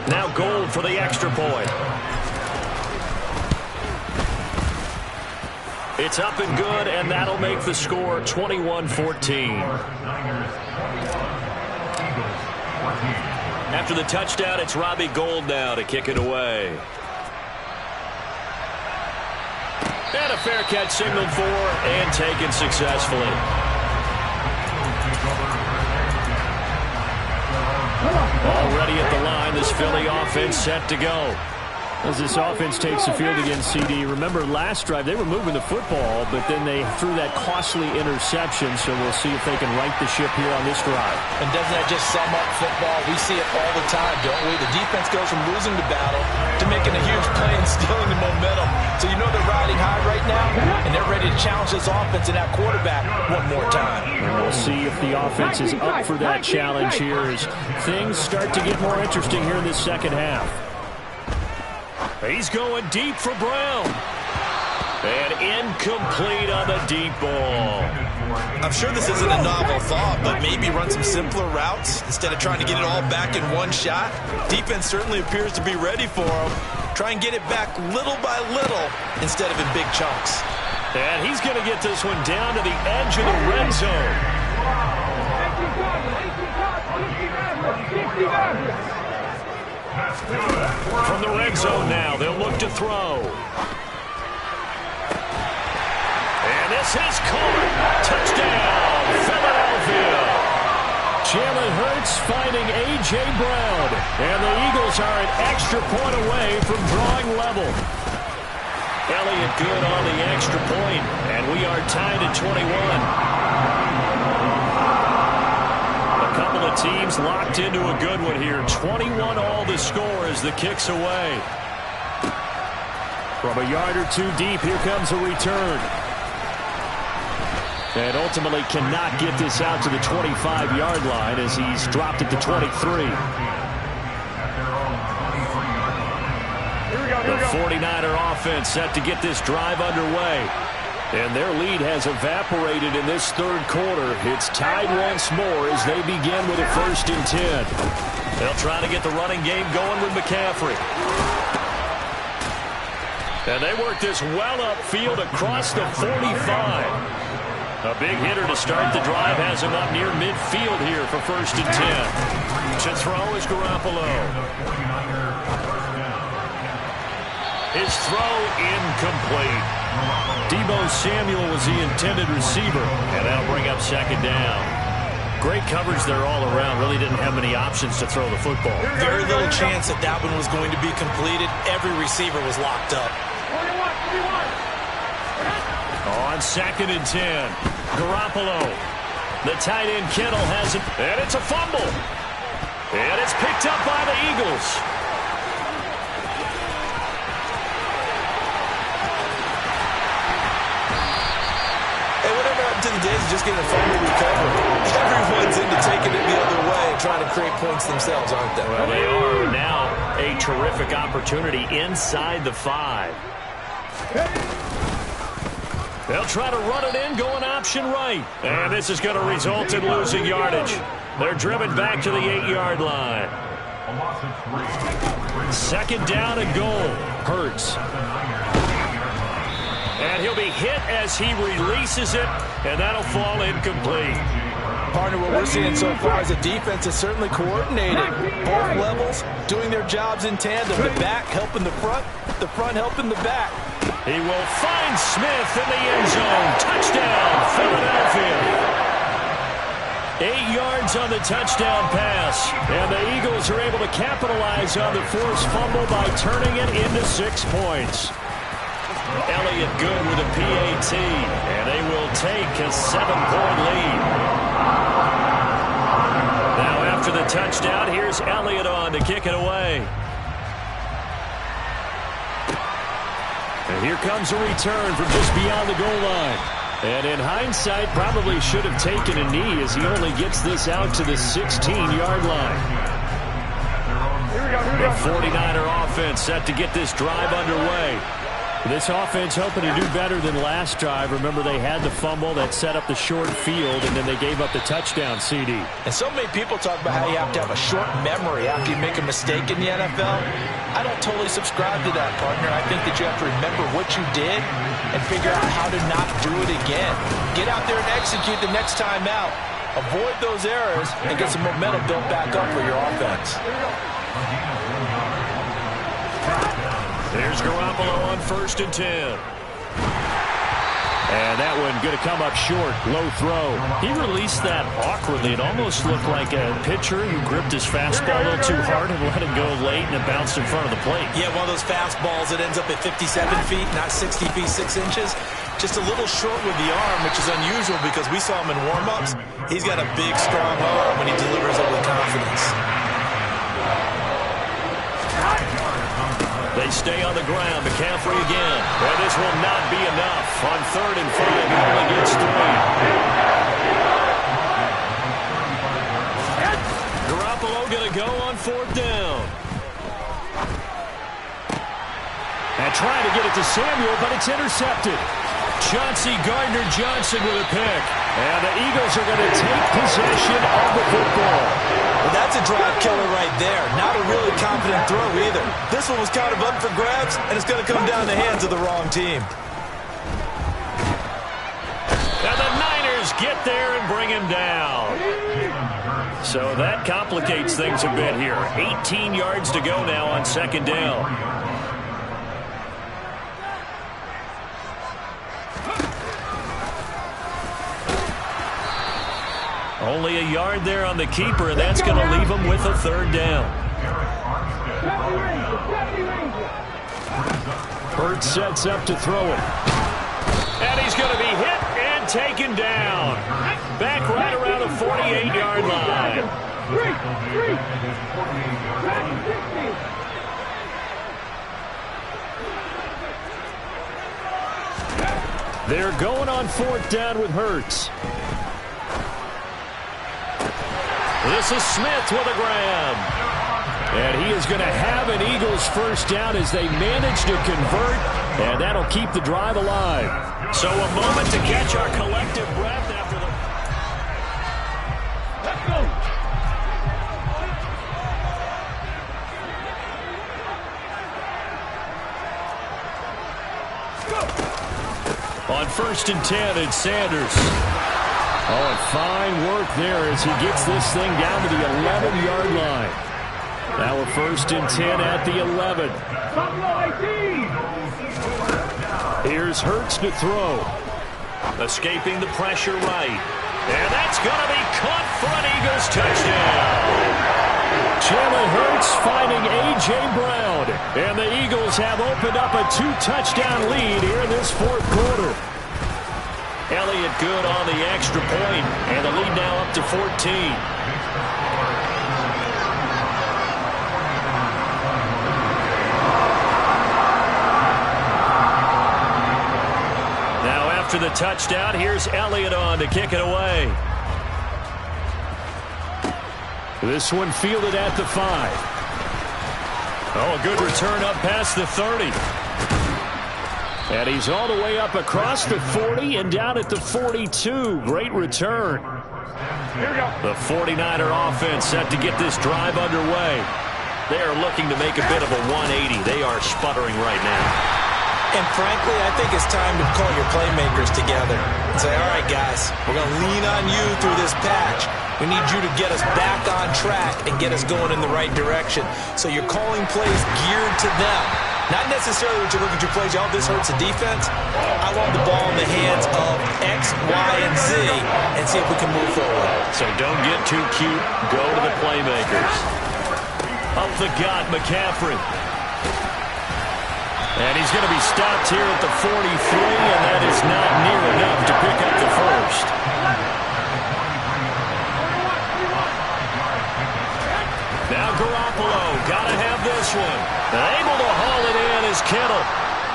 Now Gold for the extra point. It's up and good, and that'll make the score 21-14. After the touchdown, it's Robbie Gould now to kick it away. And a fair catch signaled for and taken successfully. Already at the line, this Philly offense set to go. As this offense takes the field against CD, remember last drive they were moving the football, but then they threw that costly interception, so we'll see if they can right the ship here on this drive. And doesn't that just sum up football? We see it all the time, don't we? The defense goes from losing the battle to making a huge play and stealing the momentum. So you know they're riding high right now, and they're ready to challenge this offense and that quarterback one more time. And we'll see if the offense is up for that challenge here as things start to get more interesting here in this second half. He's going deep for Brown. And incomplete on the deep ball. I'm sure this isn't a novel thought, but maybe run some simpler routes instead of trying to get it all back in one shot. Defense certainly appears to be ready for him. Try and get it back little by little instead of in big chunks. And he's going to get this one down to the edge of the red zone. From the red zone now, they'll look to throw. And this is caught. Touchdown, Philadelphia. Jalen Hurts finding A.J. Brown. And the Eagles are an extra point away from drawing level. Elliott good on the extra point, and we are tied at 21. Couple of teams locked into a good one here. 21 all the score as the kick's away. From a yard or two deep, here comes a return. And ultimately cannot get this out to the 25-yard line as he's dropped at the 23. The 49er offense set to get this drive underway. And their lead has evaporated in this third quarter. It's tied once more as they begin with a 1st and 10. They'll try to get the running game going with McCaffrey. And they work this well upfield across the 45. A big hitter to start the drive has him up near midfield here for 1st and 10. To throw is Garoppolo. His throw incomplete. Deebo Samuel was the intended receiver, and that'll bring up 2nd down. Great coverage there all around. Really didn't have many options to throw the football. Very little chance that that one was going to be completed. Every receiver was locked up. On 2nd and 10, Garoppolo. The tight end Kittle has it, and it's a fumble. And it's picked up by the Eagles. To the days of just getting a fumble recovery. Everyone's into taking it the other way and trying to create points themselves, aren't they? Well, they are. Now a terrific opportunity inside the 5. They'll try to run it in, going option right. And this is going to result in losing yardage. They're driven back to the 8-yard line. 2nd down and goal. Hurts. And he'll be hit as he releases it, and that'll fall incomplete. Partner, what we're seeing so far is the defense is certainly coordinated. Both levels doing their jobs in tandem. The back helping the front helping the back. He will find Smith in the end zone. Touchdown, Philadelphia. 8 yards on the touchdown pass. And the Eagles are able to capitalize on the forced fumble by turning it into 6 points. Elliott good with a PAT, and they will take a 7-point lead. Now after the touchdown, here's Elliott on to kick it away. And here comes a return from just beyond the goal line. And in hindsight, probably should have taken a knee as he only gets this out to the 16-yard line. The 49er offense set to get this drive underway. This offense hoping to do better than last drive. Remember, they had the fumble that set up the short field, and then they gave up the touchdown, CD. And so many people talk about how you have to have a short memory after you make a mistake in the NFL. I don't totally subscribe to that, partner. I think that you have to remember what you did and figure out how to not do it again. Get out there and execute the next time out. Avoid those errors and get some momentum built back up for your offense. There's Garoppolo on 1st and 10. And that one going to come up short. Low throw. He released that awkwardly. It almost looked like a pitcher who gripped his fastball a little too hard and let it go late, and it bounced in front of the plate. Yeah, one of those fastballs that ends up at 57 feet, not 60 feet, 6 inches. Just a little short with the arm, which is unusual because we saw him in warm-ups. He's got a big, strong arm when he delivers it with confidence. They stay on the ground. McCaffrey again. Well, this will not be enough. On 3rd and 5, he only gets 3. Garoppolo going to go on 4th down. And trying to get it to Samuel, but it's intercepted. Chauncey Gardner-Johnson with a pick. And the Eagles are going to take possession of the football. Well, that's a drive killer right there. Not a really confident throw either. This one was kind of up for grabs, and it's going to come down the hands of the wrong team. And the Niners get there and bring him down. So that complicates things a bit here. 18 yards to go now on 2nd down. Only a yard there on the keeper, and that's going to leave him with a 3rd down. Hurts sets up to throw it. And he's going to be hit and taken down. Back right around the 48-yard line. They're going on 4th down with Hurts. This is Smith with a grab. And he is going to have an Eagles 1st down as they manage to convert, and that'll keep the drive alive. So a moment to catch our collective breath after the... Let's go. On 1st and 10, it's Sanders. Oh, and fine work there as he gets this thing down to the 11-yard line. Now a 1st and 10 at the 11. Here's Hurts to throw. Escaping the pressure right. And that's going to be caught for an Eagles touchdown. Jalen Hurts finding A.J. Brown. And the Eagles have opened up a 2-touchdown lead here in this 4th quarter. Elliott good on the extra point, and the lead now up to 14. Now after the touchdown, here's Elliott on to kick it away. This one fielded at the 5. Oh, a good return up past the 30. And he's all the way up across the 40 and down at the 42. Great return. Here we go. The 49er offense set to get this drive underway. They are looking to make a bit of a 180. They are sputtering right now. And frankly, I think it's time to call your playmakers together and say, all right, guys, we're going to lean on you through this patch. We need you to get us back on track and get us going in the right direction. So you're calling plays geared to them. Not necessarily what you look at your plays, oh, this hurts the defense. I want the ball in the hands of X, Y, and Z and see if we can move forward. So don't get too cute. Go to the playmakers. Up the gut, McCaffrey. And he's going to be stopped here at the 43, and that is not near enough to pick up the 1st. Now Garoppolo, got to have this one. Able to haul it in is Kittle.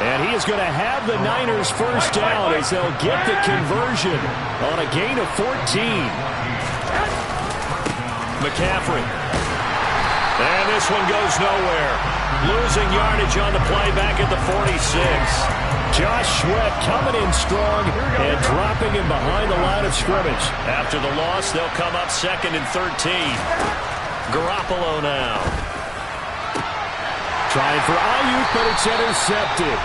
And he is going to have the Niners 1st down as they'll get the conversion on a gain of 14. McCaffrey. And this one goes nowhere. Losing yardage on the play back at the 46. Josh Sweat coming in strong and dropping him behind the line of scrimmage. After the loss, they'll come up 2nd and 13. Garoppolo now. Trying for Ayuk, but it's intercepted.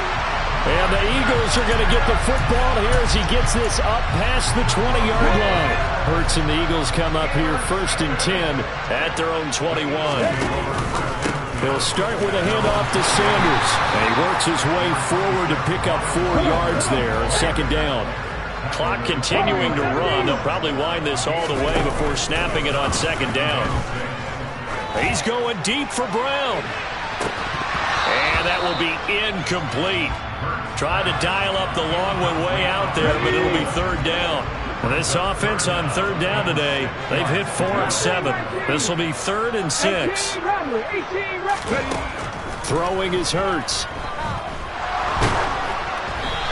And the Eagles are going to get the football here as he gets this up past the 20-yard line. Hurts and the Eagles come up here 1st and 10 at their own 21. He'll start with a handoff to Sanders. And he works his way forward to pick up 4 yards there on 2nd down. Clock continuing to run. They'll probably wind this all the way before snapping it on 2nd down. He's going deep for Brown. And that will be incomplete. Tried to dial up the long one way out there, but it'll be 3rd down. Well, this offense on 3rd down today, they've hit 4 of 7. This will be 3rd and 6. Throwing is Hurts.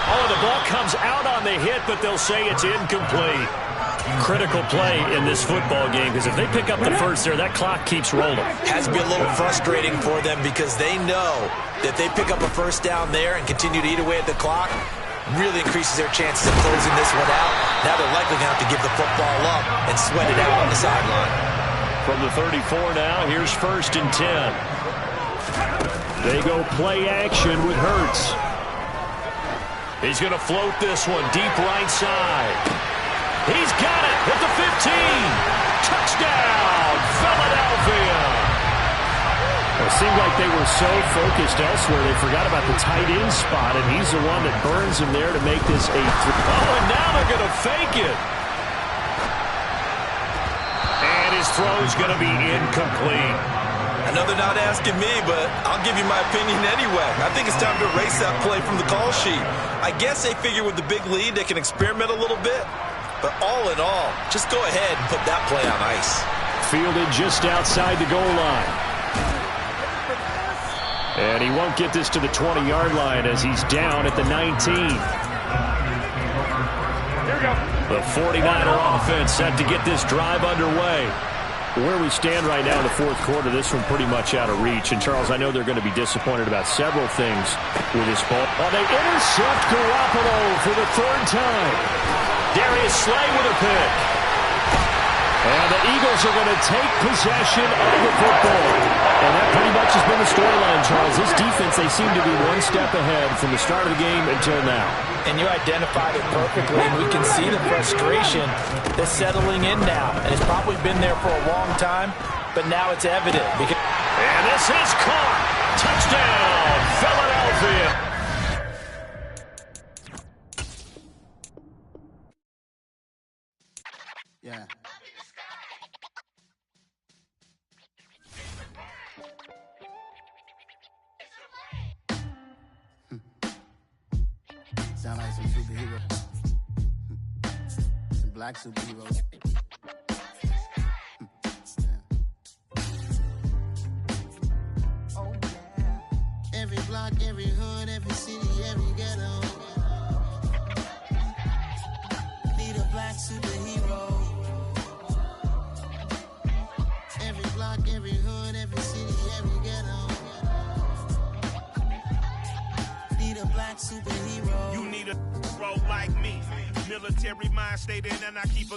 Oh, the ball comes out on the hit, but they'll say it's incomplete. Critical play in this football game, because if they pick up the first there, that clock keeps rolling. Has to be a little frustrating for them because they know that they pick up a first down there and continue to eat away at the clock, really increases their chances of closing this one out. Now they're likely going to have to give the football up and sweat it out on the sideline. From the 34 now, here's 1st and 10. They go play action with Hurts. He's going to float this one deep right side. He's got it at the 15. Touchdown, Philadelphia. It seemed like they were so focused elsewhere, they forgot about the tight end spot, and he's the one that burns him there to make this a 3. Oh, and now they're going to fake it. And his throw's going to be incomplete. I know they're not asking me, but I'll give you my opinion anyway. I think it's time to erase that play from the call sheet. I guess they figure with the big lead they can experiment a little bit. But all in all, just go ahead and put that play on ice. Fielded just outside the goal line. And he won't get this to the 20-yard line as he's down at the 19. The 49er offense set to get this drive underway. Where we stand right now in the 4th quarter, this one pretty much out of reach. And, Charles, I know they're going to be disappointed about several things with this ball. Well, they intercept Garoppolo for the 3rd time. Darius Slay with a pick. And the Eagles are going to take possession of the football. And that pretty much has been the storyline, Charles. This defense, they seem to be one step ahead from the start of the game until now. And you identified it perfectly, and we can see the frustration that's settling in now. And it's probably been there for a long time, but now it's evident. And this is caught. Touchdown, Philadelphia. Yeah. Sound like some superheroes. Some black superheroes. Oh, yeah. Every block, every hood, every city, every ghetto. Need a black superhero. Every block, every hood, every city, every ghetto. Need a black superhero. You need a role like me. Military mind stated, and I keep a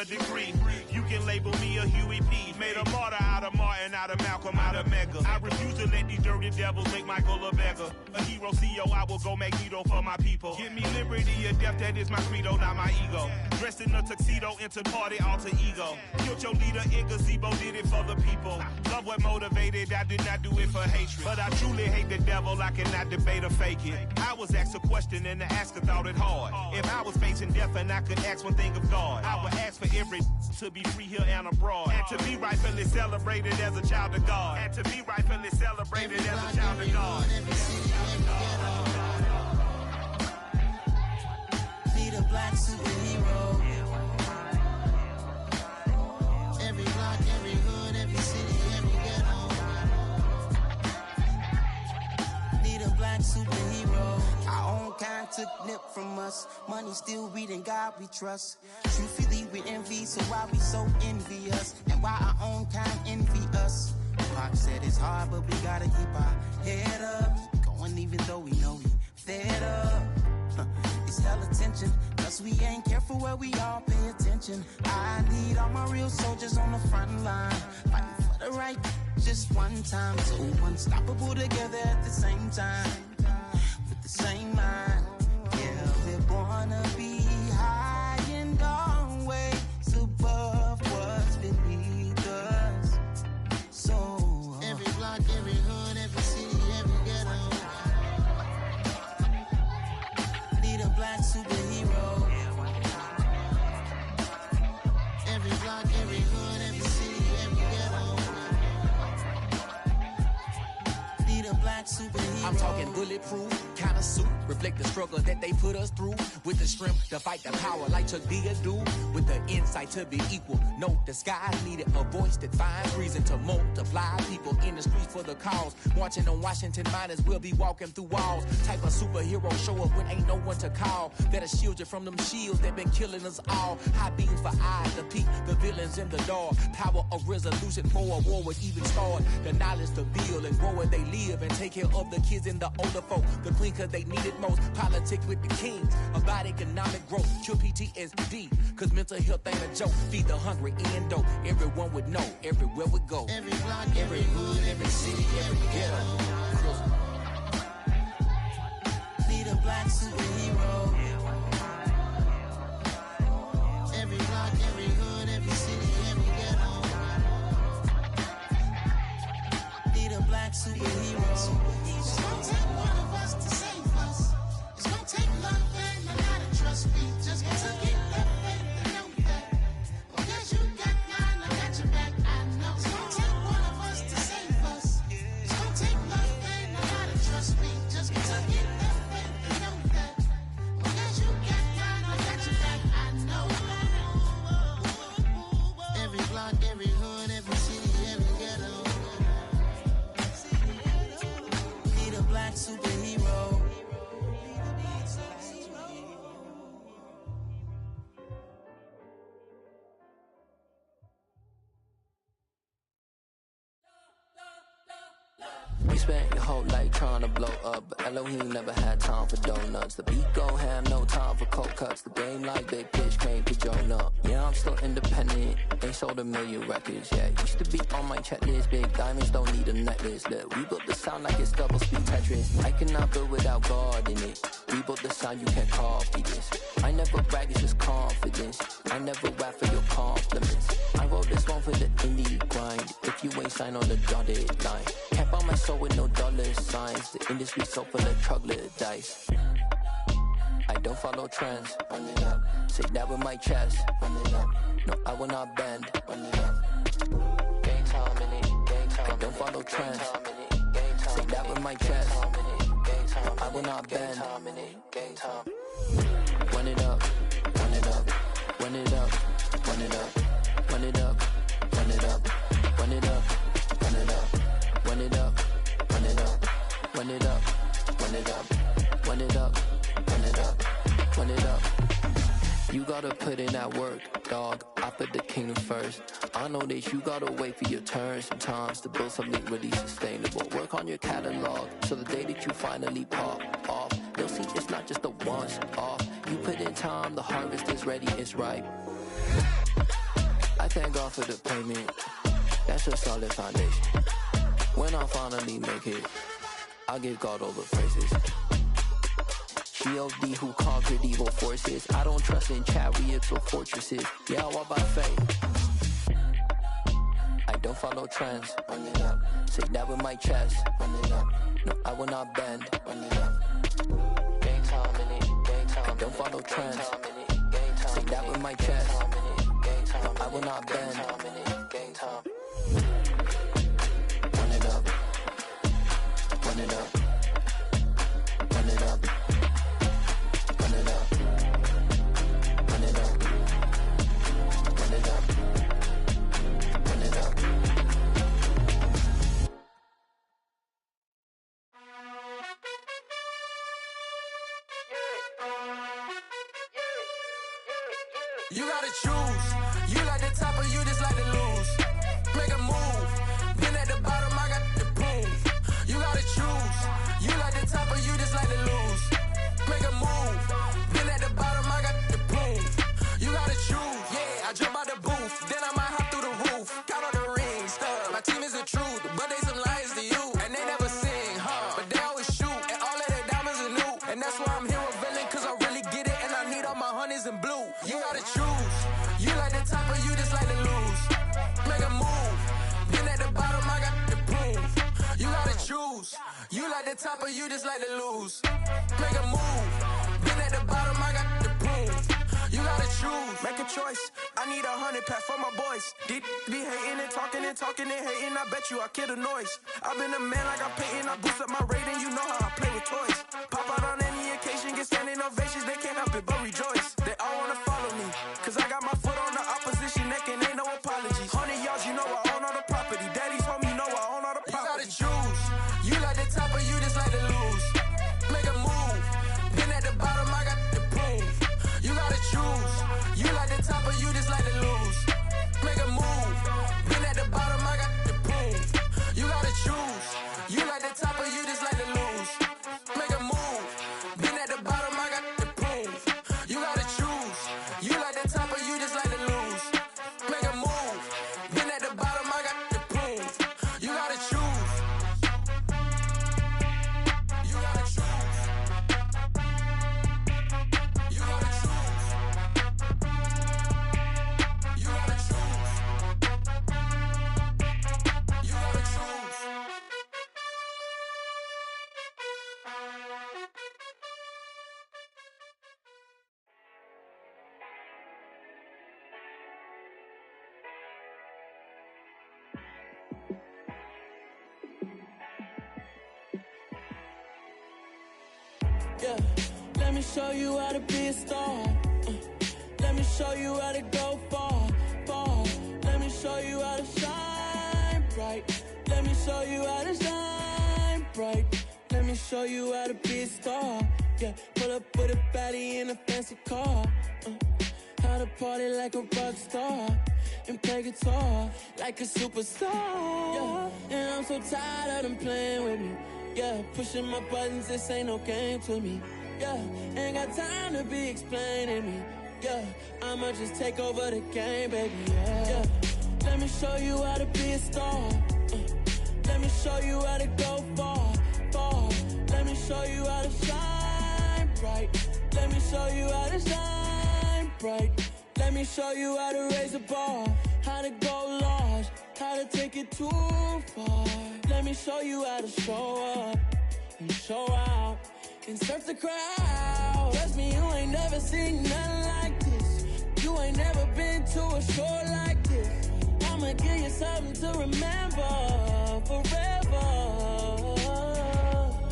degree. You can label me a Huey P. Made a martyr out of Martin, out of Malcolm, out of Mega. I refuse to let these dirty devils make Michael a beggar. A hero CEO, I will go Magneto for my people. Give me liberty or death, that is my credo, not my ego. Dressed in a tuxedo, into party, alter ego. Killed your leader in gazebo, did it for the people. Love what motivated, I did not do it for hatred. But I truly hate the devil, I cannot debate or fake it. I was asked a question and the asker thought it hard. If I was facing death and I could ask one thing of God, I would ask for every to be free here and abroad, and to be rightfully celebrated as a child of God, and to be rightfully celebrated as a child of God. Need a black superhero. Every block, every hood, every city, every ghetto. Need a black superhero. Our own kind took nip from us. Money still reading God we trust. Truthfully we envy, so why we so envious? And why our own kind envy us? Pac said it's hard, but we gotta keep our head up. Keep going even though we know we fed up. Cause we ain't careful where we all pay attention. I need all my real soldiers on the front line, fighting for the right just one time. So unstoppable together at the same time, with the same mind. Yeah, we're born to be high and always above what's beneath us. So every block, every hood, every city, every ghetto need a black superhero. Every block, every hood, every city, every ghetto need a black superhero. I'm talking bulletproof kind of suit, reflect the struggle that they put us through, with the strength to fight the power like Chuck D do, with the insight to be equal. Note the sky needed a voice that finds reason to multiply people in the streets for the cause. Marching on Washington miners will be walking through walls. Type of superhero show up when ain't no one to call, that'll shield you from them shields that been killing us all. High beams for eyes to peek the villains in the dark. Power of resolution for a war would even start. The knowledge to build and grow where they live and take care of the kids and the older folk. The clean cause they need it most. Politics with the kings about economic growth. Cure PTSD cause mental health ain't a joke. Feed the hungry and dope. Everyone would know everywhere we go. Every block, every hood, every city, every ghetto need a black superhero. Every block, every hood, every city, every ghetto need a black superhero. It's gonna take one of us to save us. It's gonna take love and a lot of trust. We just gotta get that faith and know that. Well, guess you got mine, I got your back, I know. It's gonna take one of us to save us. It's gonna take love and a lot of trust. We just gotta get that faith and know that. Well, guess you got mine, I got your back, I know. Every block, every hood, every city, every ghetto need a black superhero. We spent your whole life trying to blow up, but Elohim never had time for donuts. The beat gon' have no time for cold cuts. The game like Big Pitch came to join up. Yeah, I'm still independent, ain't sold 1 million records. Yeah, used to be on my checklist. Big diamonds don't need a necklace. Look, we built the sound like it's double speed Tetris. I cannot build without God in it. We built the sound, you can't copy this. I never brag, it's just confidence. I never rap for your compliments. I wrote this one for the indie grind. If you ain't signed on the dotted line, can't buy my soul with no dollar signs. The industry so full of troglodytes. I don't follow trends. Run it up. Say that with my chest. Run it up. No, I will not bend. Run it up. Gang time in it. Gang time. I don't follow trends. Say that with my chest. No, I will not bend. Gang time. Run it up. Run it up. Run it up. Run it up. Run it up. Run it up. Run it up. Run it up. Run it up. Run it up. Run it up. Run it up. Run it up. Run it up. Run it up. You gotta put in that work, dog. I put the kingdom first. I know that you gotta wait for your turn sometimes to build something really sustainable. Work on your catalog so the day that you finally pop off, you'll see it's not just a once off. You put in time, the harvest is ready, it's ripe. I thank God for the payment. That's a solid foundation. When I finally make it, I'll give God all the praises. G.O.D. who conquered evil forces. I don't trust in chariots or fortresses. Yeah, I walk by faith. I don't follow trends. Run it up. Say that with my chest. Run it up. No, I will not bend. Run it up. Gang time in it. Gang time. I don't follow trends. Say that with my chest. No, I will not bend. Gang time. Run it up. Run it up. Run it up. Run it up. Run it up. Run it up. Run it up. You gotta choose. You like the top or you just like to lose. Make a move. Been at the bottom, I got the proof. You gotta choose. You like the top or you just like to lose. Make a move. Been at the bottom, I got the top of you just like to lose. Make a move. Been at the bottom, I got the prove. You gotta choose, make a choice. I need 100 pack for my boys. Deep be hating and talking and hating. I bet you I kill the noise. I've been a man like I'm Peyton. I boost up my rating. You know how I play with toys. Pop out on any occasion, get standing ovations. They can't help it but rejoice. They all wanna follow me, cause I got my foot on the opposition neck and ain't no apologies. 100 yards, you know I own all the property. Daddy's home, you know I own all the property. You gotta choose. You like the top or you just like to lose. Make a move. Been at the bottom, I got the proof. You gotta choose. You like the top or you just like to lose. Make a move. Been at the bottom, I got the proof. You gotta choose. You like the top or you just like to lose. Make a move. Been at the bottom, I got the proof. You gotta choose. You like the top or you just like to lose. Make a move. Been at the bottom, I got the proof. You gotta choose. You gotta choose. You gotta choose. You gotta choose. You gotta choose. Yeah, let me show you how to be a star. Let me show you how to go far, far. Let me show you how to shine bright. Let me show you how to shine bright. Let me show you how to be a star. Yeah, pull up with a baddie in a fancy car. How to party like a rock star and play guitar like a superstar. Yeah, and I'm so tired of them playing with me. Yeah, pushing my buttons, this ain't no game to me. Yeah, ain't got time to be explaining me. Yeah, I'ma just take over the game, baby. Yeah, let me show you how to be a star. Let me show you how to go far, far. Let me show you how to shine bright. Let me show you how to shine bright. Let me show you how to raise a bar, how to go large, how to take it too far. Let me show you how to show up and show out and surf the crowd. Trust me, you ain't never seen nothing like this. You ain't never been to a show like this. I'ma give you something to remember forever.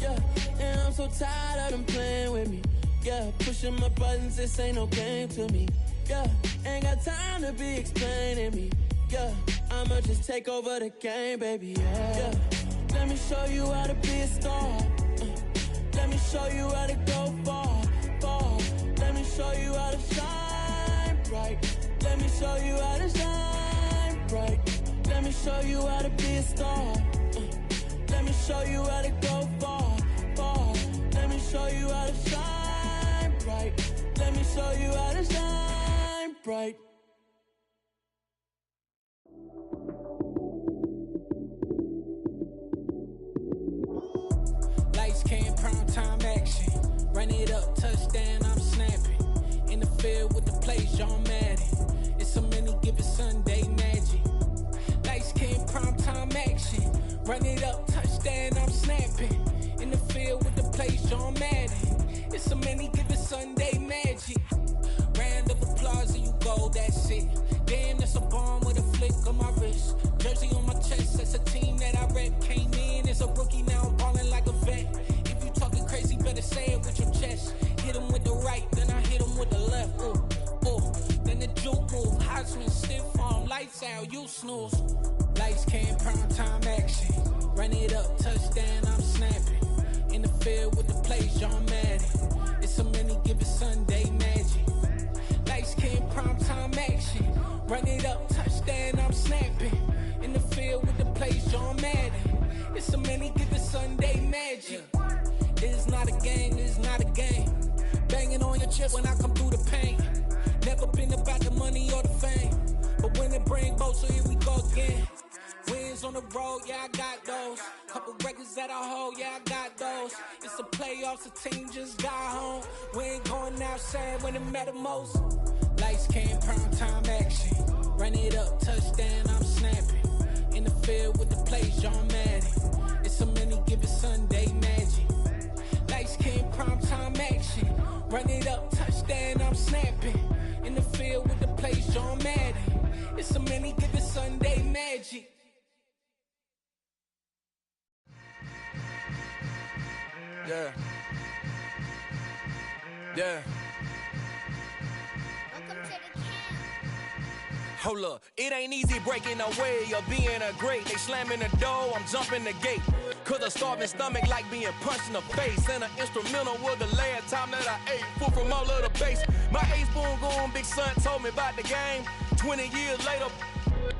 Yeah, and I'm so tired of them playing with me. Yeah, pushing my buttons, this ain't no game to me. Yeah, ain't got time to be explaining me. Yeah, I'ma just take over the game, baby. Yeah, let me show you how to be a star. Let me show you how to go far, far. Let me show you how to shine bright. Let me show you how to shine bright. Let me show you how to be a star. Let me show you how to go far, far. Let me show you how to shine bright. Let me show you how to shine bright. Lights came, prime time action. Run it up, touchdown, I'm snapping. In the field with the plays, John Madden. It's so many given Sunday magic. Lights came, prime time action. Run it up, touchdown, I'm snapping. In the field with the plays, John Madden. It's so many given Sunday magic. Round of applause and you go, that's it. Damn, that's a bomb with a flick on my wrist. Jersey on my chest, that's a team that I rep. Came in as a rookie, now I'm ballin' like a vet. If you talking crazy, better say it with your chest. Hit him with the right, then I hit him with the left. Ooh, ooh. Then the juke move, Heisman, stiff arm, lights out, you snooze. Lights came, prime time action. Run it up, touchdown, I'm snapping. In the field with the plays, John Madden. It's so many given Sunday magic. Lights came, prime time action. Run it up, touchdown, I'm snapping. In the field with the plays, John Madden. It's so many given Sunday magic. It is not a game, it is not a game. Banging on your chest when I come through the pain. Never been about the money or the fame. But when it bring both, so here we go again. Wins on the road, yeah, I got those. Couple records that I hold, yeah, I got those. It's the playoffs, the team just got home. We ain't going outside when it matter most. Lights came, prime time action. Run it up, touchdown, I'm snapping. In the field with the plays, John Madden. It's so many given Sunday magic. Lights came, primetime action. Run it up, touchdown, I'm snapping. In the field with the plays, John Madden. It's a many given Sunday magic. Yeah. Yeah. Hold up, it ain't easy breaking away or being a great. They slamming the door, I'm jumping the gate. Cause a starving stomach like being punched in the face. And an instrumental was the last time that I ate food from all of the base. My ace boom goon, big son told me about the game. 20 years later,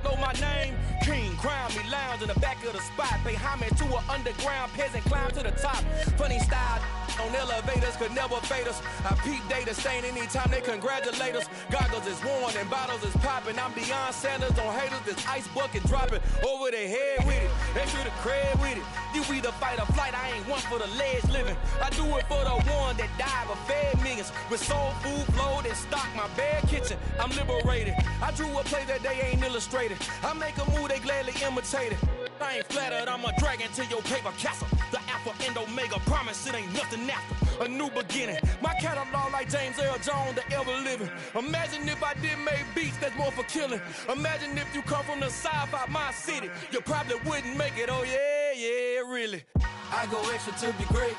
know my name. King, crown me, lounge in the back of the spot. Pay homage to an underground peasant, climb to the top. Funny style on elevators could never fade us. I peep data stain anytime they congratulate us. Goggles is worn and bottles is popping. I'm beyond Sanders on haters, this ice bucket dropping over their head with it. They should have cred with it. You either fight or flight, I ain't one for the ledge living. I do it for the one that died but fed millions. With soul food flowed and stock my bare kitchen. I'm liberated. I drew a play that they ain't illustrated. I make a move, they gladly imitate it. I ain't flattered, I'm a dragon to your paper castle. The Alpha and Omega, promise it ain't nothing after. A new beginning. My catalog like James Earl Jones, the ever living. Imagine if I did make beats that's more for killing. Imagine if you come from the sci-fi, my city. You probably wouldn't make it, oh yeah, yeah, really. I go extra to be great.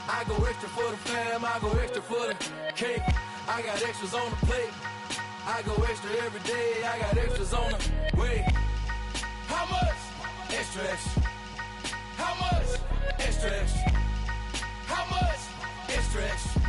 I go extra for the fam, I go extra for the cake. I got extras on the plate. I go extra every day, I got extras on the way. How much? Extra, extra. How much? Extra, extra. How much? Extra, extra.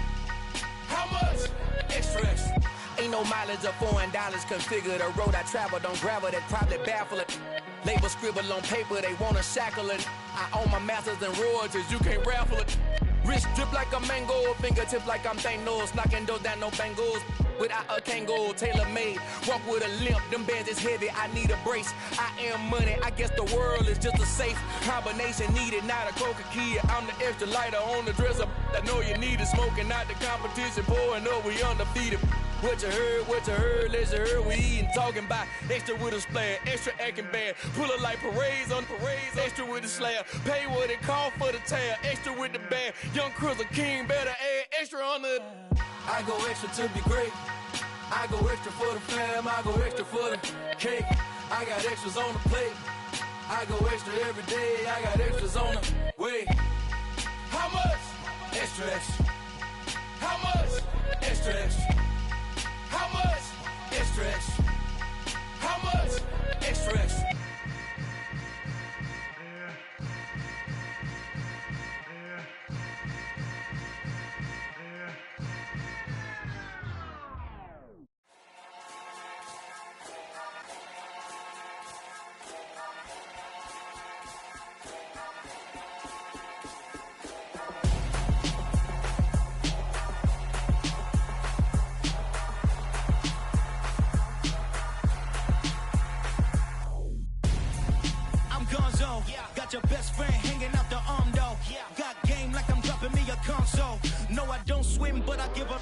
How much? Extra, extra. Ain't no mileage of $4 configure the road I travel. Don't gravel, that probably baffle it. Label scribble on paper, they wanna shackle it. I own my masters and royalties, you can't raffle it. Wrist drip like a mango, fingertip like I'm Thanos. Knocking those down, no bangles. Without a Kango, tailor-made. Walk with a limp, them bands is heavy, I need a brace. I am money, I guess the world is just a safe combination needed, not a coca key. I'm the extra lighter on the dresser. I know you need it, smoking out the competition, pouring up, we undefeated. What you heard, let's heard, we eating, talking about extra with a splash, extra acting bad. Pull it like parades on parades, extra with the slab. Pay what it cost for the tab, extra with the bag. Young Cruiser King, better add extra on the. I go extra to be great. I go extra for the fam, I go extra for the cake. I got extras on the plate. I go extra every day, I got extras on the way. How much? Extra, extra. How much? Extra, extra. How much? Extra, extra. How much? Extra, extra. Got your best friend hanging out the arm though. Got game like I'm dropping me a console. No, I don't swim, but I give a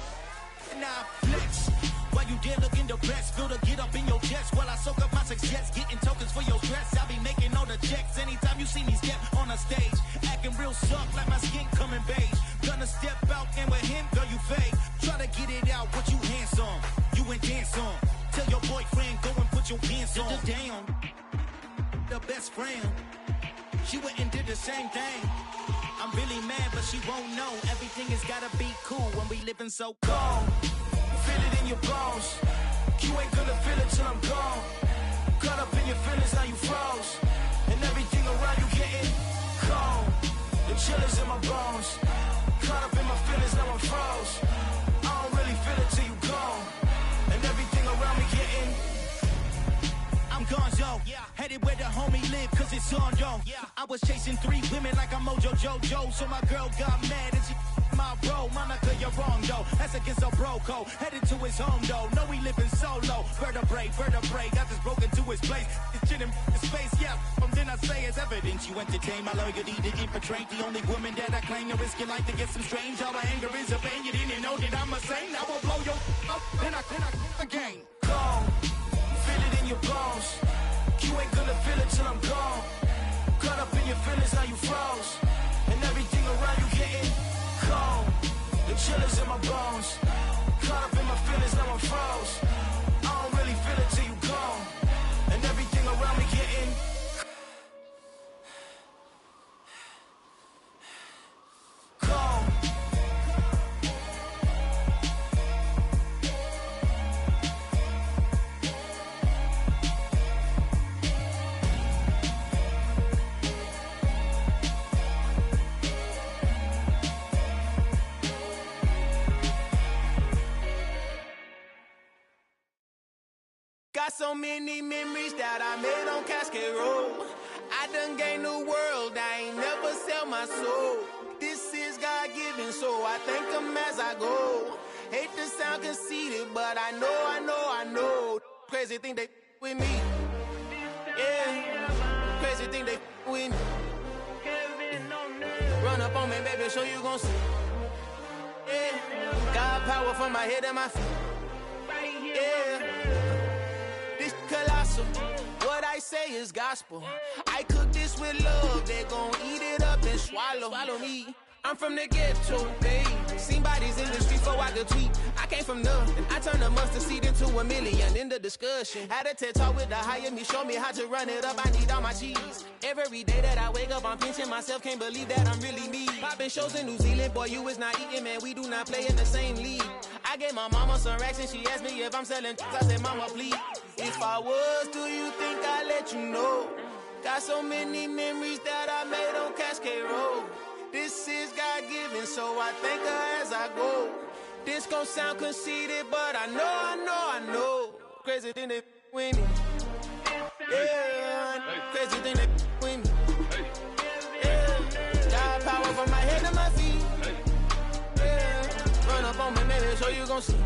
now flex. While you there looking the best, feel the get up in your chest while I soak up my success, getting tokens for your stress. I be making all the checks anytime you see me step on a stage, acting real soft like my skin coming beige. Gonna step out and with him, girl, you fade. Try to get it out, what you hands on, you ain't dance on. Tell your boyfriend go and put your pants on. Down, the best friend. She went and did the same thing. I'm really mad, but she won't know. Everything has gotta be cool when we living so cold. Feel it in your bones. You ain't gonna feel it till I'm gone. Caught up in your feelings, now you froze. And everything around you getting cold. The chill is in my bones. Caught up in my feelings, now I'm froze. I don't really feel it till you gone. And everything around me getting. I'm gonzo, headed where the homie live, cause it's on, yo. I was chasing 3 women like I'm Mojo Jojo, so my girl got mad and she my bro. Monica, you're wrong, though. That's against a bro code. Headed to his home, though. No, he living solo. Vertebrae, got this broken to his place. It's shit in space, yeah. From then I say it's evidence. You entertain my loyalty to infiltrate the only woman that I claim to risk your life to get some strange. All my anger is a pain. You didn't know that I'm a saint. I will blow your up, then I again. Gone. Feel it in your bones. You ain't gonna feel it till I'm gone. Caught up in your feelings, now you froze. And everything around you getting cold. Got so many memories that I made on Cascade Road. I done gained the world, I ain't never sell my soul. This is God-given, so I thank him as I go. Hate to sound conceited, but I know. Crazy thing they with me. Yeah, crazy thing they with me. Run up on me, baby, so you gon' see. Yeah, God power from my head and my feet. Yeah, this colossal. What I say is gospel. I cook this with love. They gon' eat it up and swallow me. I'm from the ghetto, babe. Seen bodies in the streets before I could tweet. I came from nothing. I turned a mustard seed into a million. In the discussion, had a TED talk with the higher me. Show me how to run it up. I need all my cheese. Every day that I wake up, I'm pinching myself. Can't believe that I'm really me. Popping shows in New Zealand, boy, you is not eating, man. We do not play in the same league. I gave my mama some racks and she asked me if I'm selling. I said, mama, please. If I was, do you think I'd let you know? Got so many memories that I made on Cascade Road. This is God-given, so I thank her as I go. This gon' sound conceited, but I know. Crazy thing they with me. Yeah, crazy thing they with me. Yeah, got power from my head to my feet. Yeah, run up on me, baby, so you gon' see.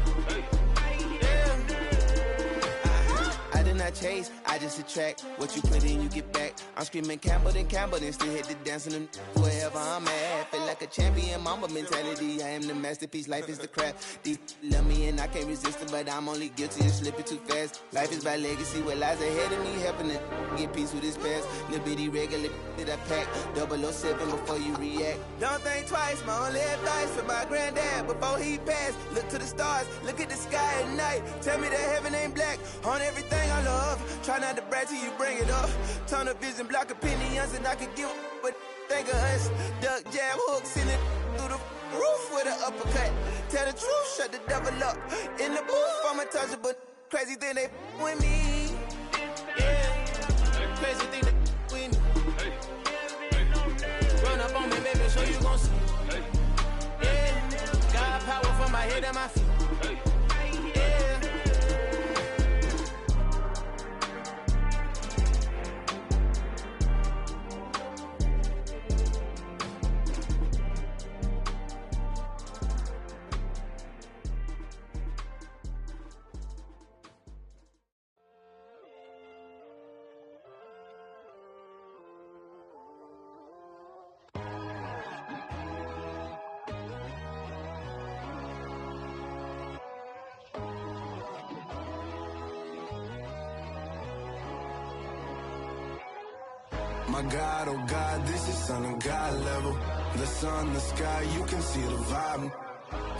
I did not chase, I just attract. What you put in, you get back. I'm screaming Campbell, then still hit the dance and wherever I'm at. Feel like a champion, mamba mentality. I am the masterpiece, life is the crap. Deep love me and I can't resist it, but I'm only guilty of slipping too fast. Life is by legacy, what lies ahead of me, helping to get peace with this past. Little bitty regular that I pack, 007 before you react. Don't think twice, my only advice for my granddad before he passed. Look to the stars, look at the sky at night. Tell me that heaven ain't black on everything I love. Try not to brag till you bring it up. Tunnel vision, block opinions, and I could give but think of us. Duck, jab, hook, send it through the roof with an uppercut. Tell the truth, shut the devil up. In the booth, I'm untouchable. Crazy thing they with me. Yeah, crazy thing they with me. Run up on me, baby, so you gon' see. Yeah, got power from my head and my feet. My God, oh God, this is Son of God level. The sun, the sky, you can see the vibe.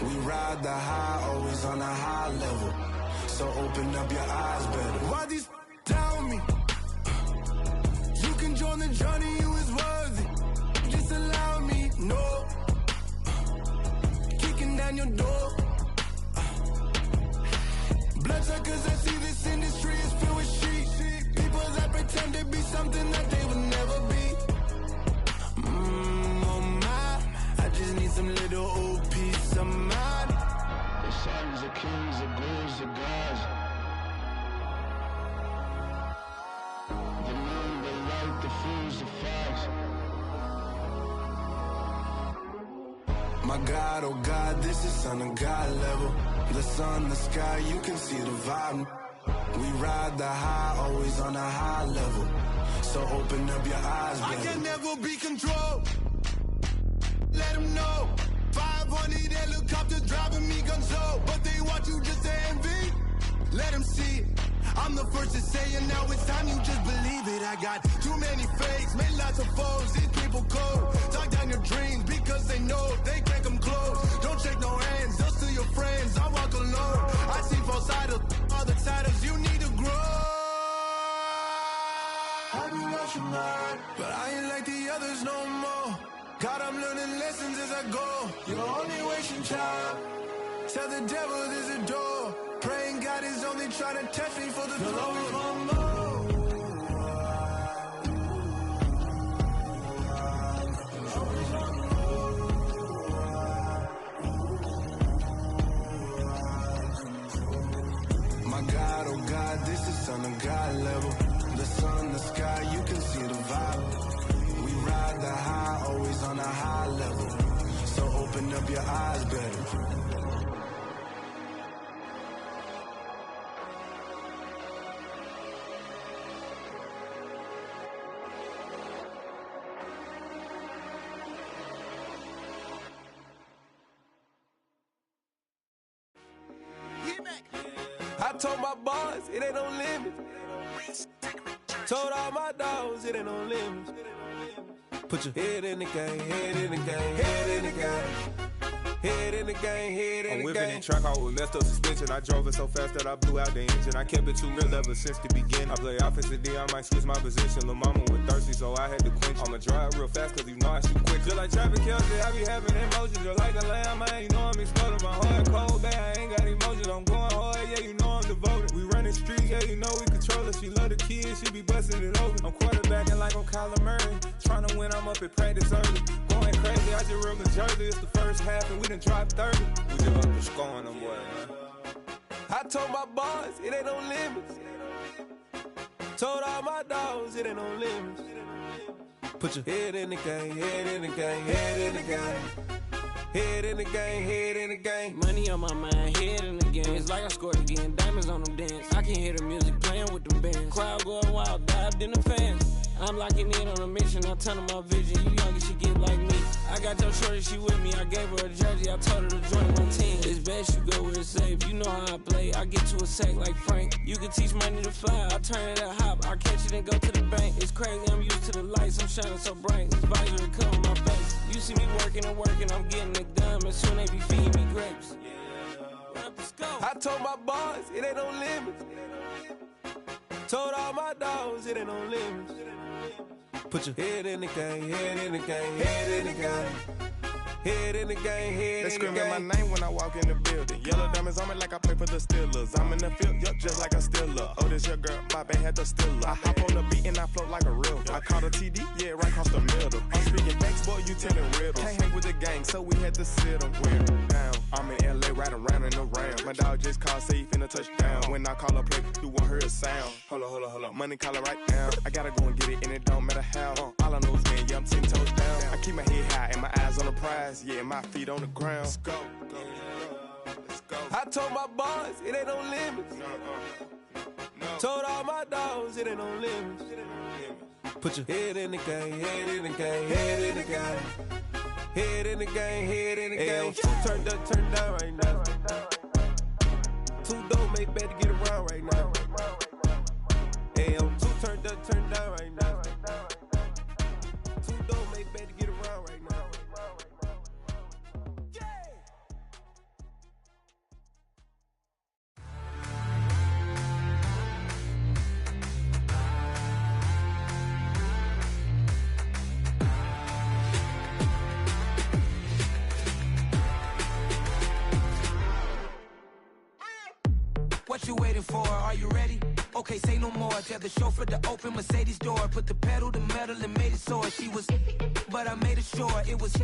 We ride the high, always on a high level. So open up your eyes better. Why these tell me? You can join the journey, you is worthy. Just allow me, no. Kicking down your door. Bloodsuckers, I see this industry is filled with sheep. People that pretend to be something that they would never be. Oh my, I just need some little old peace of mind. The sons of kings, the bulls, the gods. The moon, the light, the fools, the facts. My God, oh God, this is Son of God level. The sun, the sky, you can see the vibe. We ride the high, always on a high level. So open up your eyes, baby. I can never be controlled. Let them know. 500 helicopters driving me gonzo. But they want you just to envy. Let them see it. I'm the first to say it, now it's time you just believe it. I got too many fakes, made lots of foes. These people cold. Talk down your dreams because they know they can't come close. Don't shake no hands, they'll steal your friends. I walk alone. I see false idols, other titles. You need to grow. I be watching mine, but I ain't like the others no more. God, I'm learning lessons as I go. You're only wasting time. Tell the devil there's a door. Praying God is only trying to touch me for the throne. My God, oh God, this is Son of God level. The sun, the sky, you can see the vibe. We ride the high, always on a high level. So open up your eyes better. I told my boys, it ain't no limits. Told all my dogs, it ain't no limits. Put your head in the game, head in the game, head in the game. Head in the game, head in the game. I'm whipping and track out with messed up suspension. I drove it so fast that I blew out the engine. I kept it too real ever since the beginning. I play offensive D, I might switch my position. Lil' mama was thirsty, so I had to quench. I'ma drive real fast, cause you know I shoot quick. Just like traffic Kelsey, I be having emotions. Just like a lamb, man, you know I'm exploding. My heart cold, man, I ain't got emotions. I'm going hard, yeah, you know I'm devoted. We running streets, yeah, you know we control it. She love the kids, she be busting it open. I'm quarterbacking like I'm Kyler Murray. Trying to win, I'm up at practice early. Going crazy, I just real the jersey. It's the first half and we done dropped 30. We just up to scoring them, boy, man. I told my boys, it ain't no limits. Told all my dogs, it ain't no limits. Put your head in the game, head in the game, head in the game. Head in the game, head in the game. Money on my mind, head in the game. It's like I scored again, diamonds on them dance. I can hear the music playing with them bands. Crowd going wild, dived in the fans. I'm locking in on a mission, I turn my vision. You young, she get like me. I got your shorty, she with me. I gave her a jersey, I told her to join my team. It's best you go where it's safe. You know how I play, I get to a sack like Frank. You can teach money to fly, I turn it at hop. I catch it and go to the bank. It's crazy, I'm used to the lights, I'm shining so bright. This visor cover my face. You see me working and working, I'm getting it done. And soon they be feeding me grapes. I told my boys, it ain't no limits. Told all my dogs, it ain't no limits. Put your head in the game, head in the game, head in the game. Head in the game, head in the game. They screaming my name when I walk in the building. Yellow diamonds on me like I play for the Steelers. I'm in the field, yup, just like a Steeler. Oh, this your girl, my bad had the Steeler. I hop on the beat and I float like a real. I caught a TD, yeah, right across the middle. I'm speaking facts, boy, you telling riddles. Can't hang with the gang, so we had to sit them down. I'm in LA, riding around and around. My dog just called, say he finna touch down. When I call a play, you won't hear a sound. Hold up, money calling right now. I gotta go and get it, and it don't matter how. All I know is, man, yeah, I'm 10 toes down. I keep my head high and my eyes on the prize. Yeah, my feet on the ground. Let's go. Let's go. I told my boys, it ain't no limits. No. Told all my dogs, it ain't no limits. Put your head in the game, head in the game, head in the game. Head in the game, head in the game. Turned up, turned down right now. Two dope make better get around right now. Hey, I'm two turned up, turned down right now. Two dope make better get around right now. What you waiting for? Are you ready? Okay, say no more. Tell the chauffeur to open Mercedes door. Put the pedal to metal and made it soar. She was, but I made it sure it was.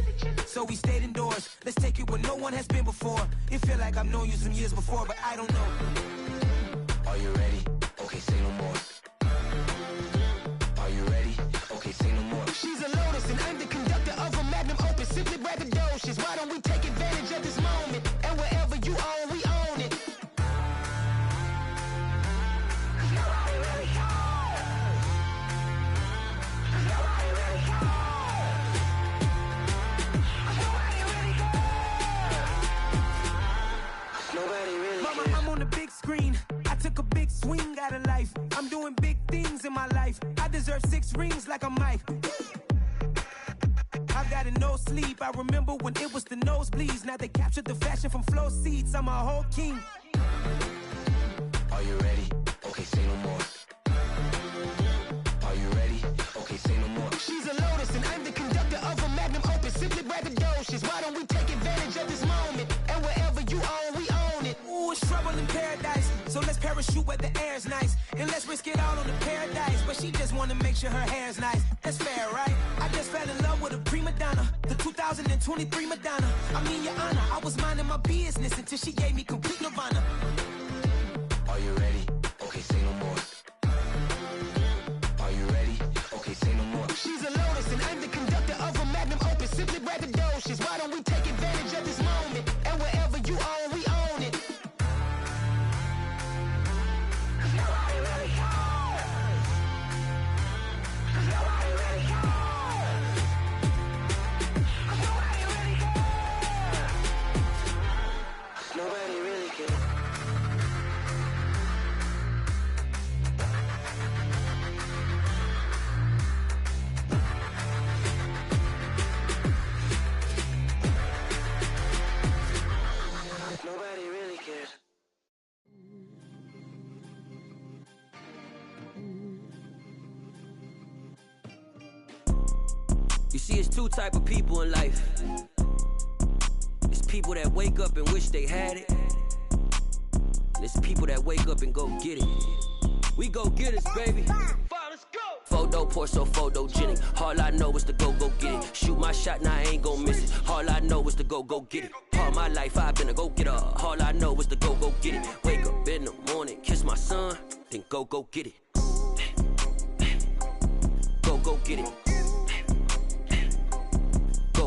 So we stayed indoors. Let's take it where no one has been before. It feel like I've known you some years before, but I don't know. Are you ready? Okay, say no more. Are you ready? Okay, say no more. She's a Lotus and I'm the conductor of a magnum opus. Simply braggadocious. Why don't we take advantage of this moment? And wherever you own, we own it. Screen. I took a big swing out of life. I'm doing big things in my life. I deserve 6 rings like a Mike. I've got a no sleep. I remember when it was the nosebleeds. Now they captured the fashion from flow seats. I'm a whole king. Are you ready? Okay, say no more. Are you ready? Okay, say no more. She's a Lotus and I'm the conductor of a magnum opus. Simply braggadocious. Why don't we take advantage of this moment? And wherever you own, we own it. Ooh, it's trouble in paradise. So let's parachute where the air's nice. And let's risk it all on the paradise. But she just wanna make sure her hair's nice. That's fair, right? I just fell in love with a prima donna. The 2023 Madonna. I mean, your honor, I was minding my business until she gave me complete nirvana. Are you ready? You see, it's two type of people in life. It's people that wake up and wish they had it. And it's people that wake up and go get it. We go get it, baby. Let's go. Photo pour so photogenic. All I know is to go get it. Shoot my shot, now I ain't gon' miss it. All I know is to go get it. All my life I've been a go-getter. All I know is to go get it. Wake up in the morning, kiss my son, then go get it. Go get it.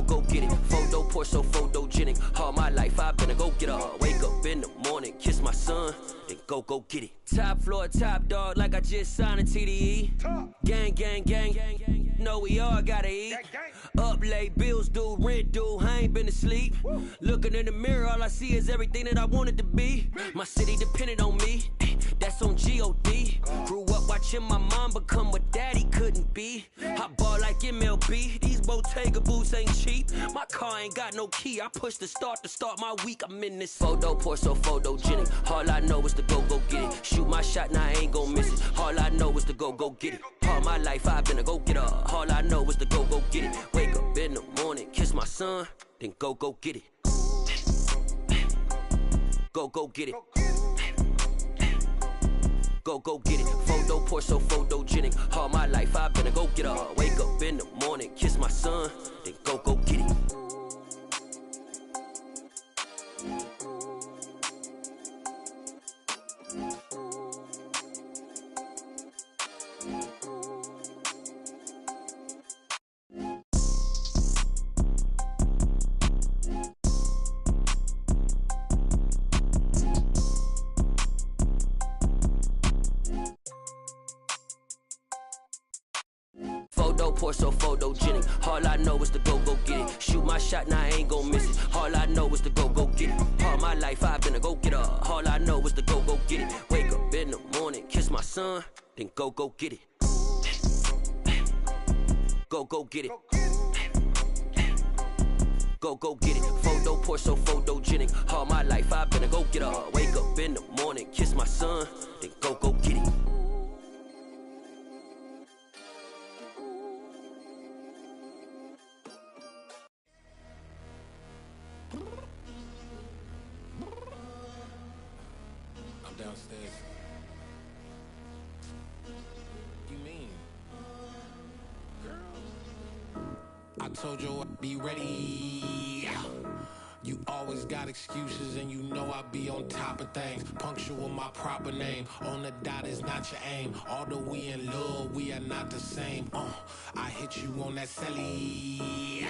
Go get it. Photo pour so photogenic. All my life I've been a go-getter. Wake up in the morning, kiss my son, then go get it. Top floor, top dog, like I just signed a TDE. Gang. Know we all gotta eat. Up late, bills due, rent due, I ain't been asleep. Looking in the mirror, all I see is everything that I wanted to be. My city depended on me, that's on G.O.D. Grew up watching my mom become what daddy couldn't be. I ball like MLB, these Bottega boots ain't cheap. My car ain't got no key, I push the start to start my week. I'm in this photo pour so photogenic. All I know is to go get it. Shoot my shot, now I ain't gon' miss it. All I know is to go get it. All my life I've been a go-getter. All I know is to go get it. Wake up in the morning, kiss my son, then go get it. Go get it. Go get it. Photo pour so photogenic. All my life I've been a go-getter. Wake up in the morning, kiss my son, then go get it. Photo pour so photogenic. All I know is to go get it. Shoot my shot, now I ain't gon' miss it. All I know is to go get it. All my life I've been a go-getter. All I know is to go get it. Wake up in the morning, kiss my son, then go get it. Go get it. Go get it. Photo pour so photogenic. All my life I've been a go-getter. Wake up in the morning, kiss my son, then go get it. I'm downstairs. You mean? Girl, I told you I'd be ready. You always got excuses and you know I be on top of things. Punctual my proper name. On the dot is not your aim. Although we in love, we are not the same. I hit you on that celly.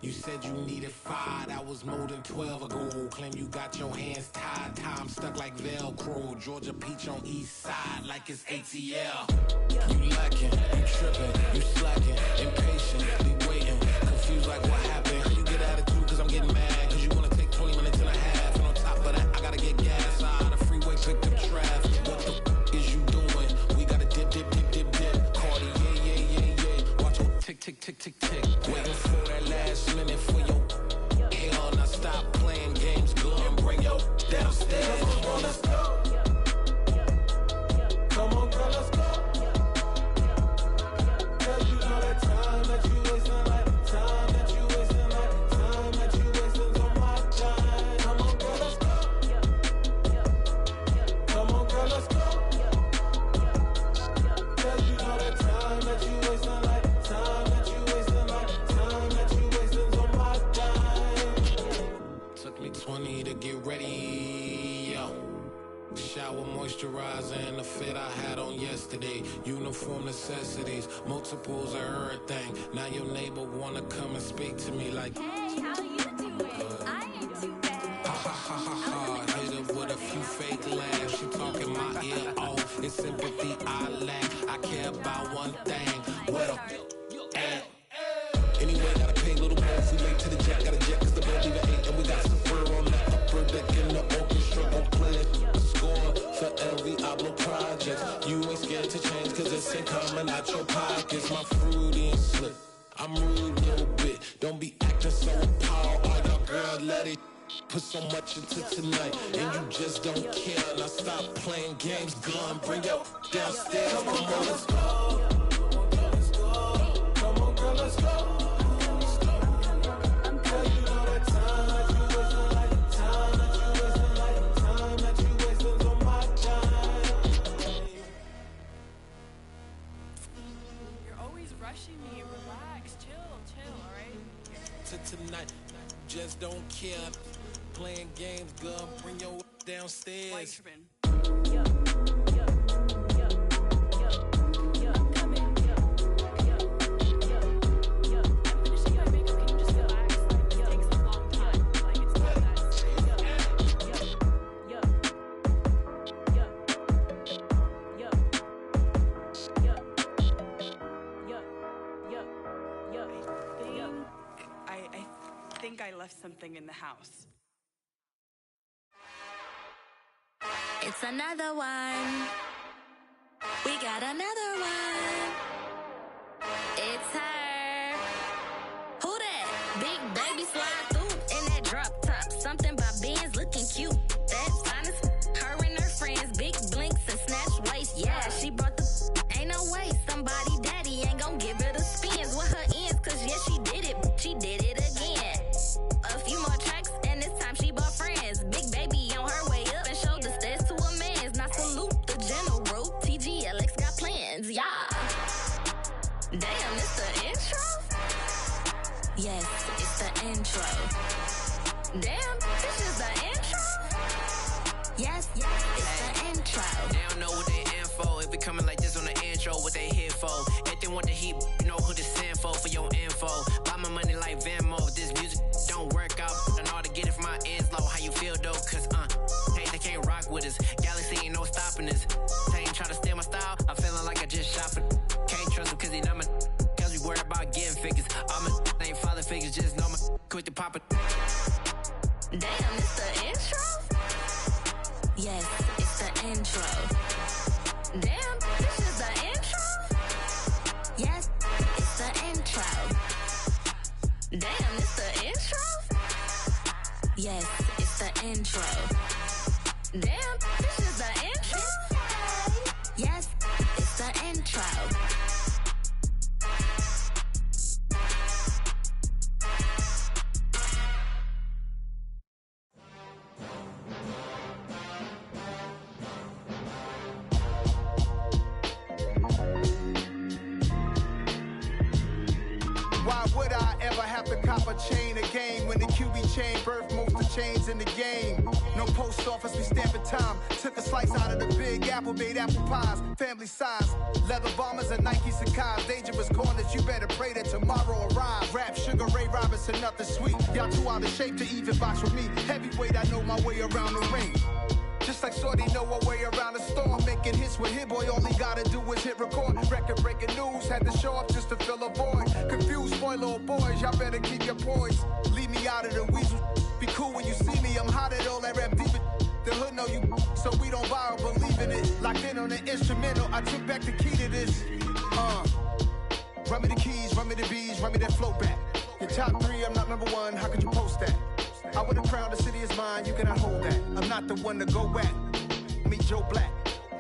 You said you needed 5, that was more than 12 ago. Claim you got your hands tied, time stuck like Velcro. Georgia Peach on east side like it's ATL. You lacking, you tripping, you slacking, impatient, waiting, confused like what happened. You get attitude cause I'm getting mad, cause you wanna take 20 minutes and a half. And on top of that, I gotta get gas out of the freeway, picked up traffic. What the f is you doing? We gotta dip. Cardi, yeah. Watch your tick. Waiting for that last minute for your hell. Now stop playing games, go and bring your downstairs. Come on, let's go. Come on, girl, let's go. Cause you know that time that you wasting, like time that you wasting, like time that you wasting on my time. Come on, girl, let's go. Come on, girl, let's go. Cause you know that time that you wasting, like time that you wasting, like time that you wasting on my time. Took me 20 to get ready, yo. Shower, moisturizer, and the fit I had on yesterday. Uniform necessities, multiples of everything. Now your neighbor wanna come and speak to me like, hey, how you doing? I ain't too bad. Ha. Hit her with a few fake laughs. She talking my ear off. It's sympathy I lack. I care about one thing. What up? Anyway, gotta pay a little more. We late to the jet, got a jet cause the boat leave at 8. And we got some fur on the upper deck in the orchestra. Gon' play a score for every Ablo project. You ain't scared to change cause it's ain't coming out your pockets. My fruity and slick, I'm rude a little bit. Don't be acting so appalled. Oh, your girl, let it put so much into tonight. And you just don't care. Now stop playing games, gun, bring your downstairs. Come on, let's go. Come on, girl, let's go. playing games, girl. Bring your downstairs. I think I left something in the house. It's another one. We got another one. It's her. Who that? Big baby slide through in that drop top. Something by Benz looking cute. That's honest. Her and her friends, big blinks and snatch waist. Yeah, she brought the. Ain't no way somebody daddy ain't gon' give her the spins with her ends. Cause yeah, she did it. She did it again. A few more tracks and this time she bought friends. Big baby on her way up and showed the stairs to a man's. Now salute the general. TGLX got plans, yeah. Damn, it's the intro? Yes, it's the intro. Damn, this is the intro? Yes, it's the intro. They don't know what they in for. If it coming like this on the intro, what they here for? If they want the heat, you know who to send for your info. Buy my money like Venmo. This music don't work out, and all to get it from my ends low. How you feel though? Cause hey, they can't rock with us. Galaxy ain't no stopping us. They ain't try to steal my style. I'm feeling like I just shop it. Can't trust them cause they not my. Cause we worried about getting figures. All my ain't father figures. Just know my quick to pop it. Damn, it's the intro? Yes, it's the intro. Damn, this is the intro? Yes, it's the intro. Damn, it's the intro? Yes, it's the intro. Damn, this is the intro? Yes, it's the intro. Why would I ever have to cop a chain again when the QB chain birthed most of chains in the game? No post office, we stamping time. Took a slice out of the big apple, made apple pies, family size. Leather bombers and Nike Sacai's. Dangerous corners, you better pray that tomorrow arrives. Rap, Sugar Ray Robinson, nothing sweet. Y'all too out of shape to even box with me. Heavyweight, I know my way around the ring. Just like Shorty know her way around the storm. Making hits with Hit Boy, all he gotta do is hit record. Record breaking news, had to show up just to fill a void. Confused, spoiled little boys, y'all better keep your poise. Leave me out of the weasel. Be cool when you see me, I'm hot at all that rap deep. The hood know you, so we don't borrow, believe in it. Locked in on the instrumental, I took back the key to this. Run me the keys, run me the bees, run me that flow back. Your top three, I'm not number one, how could you post that? I would have crowned the city is mine, you cannot hold that. I'm not the one to go back. Meet Joe Black.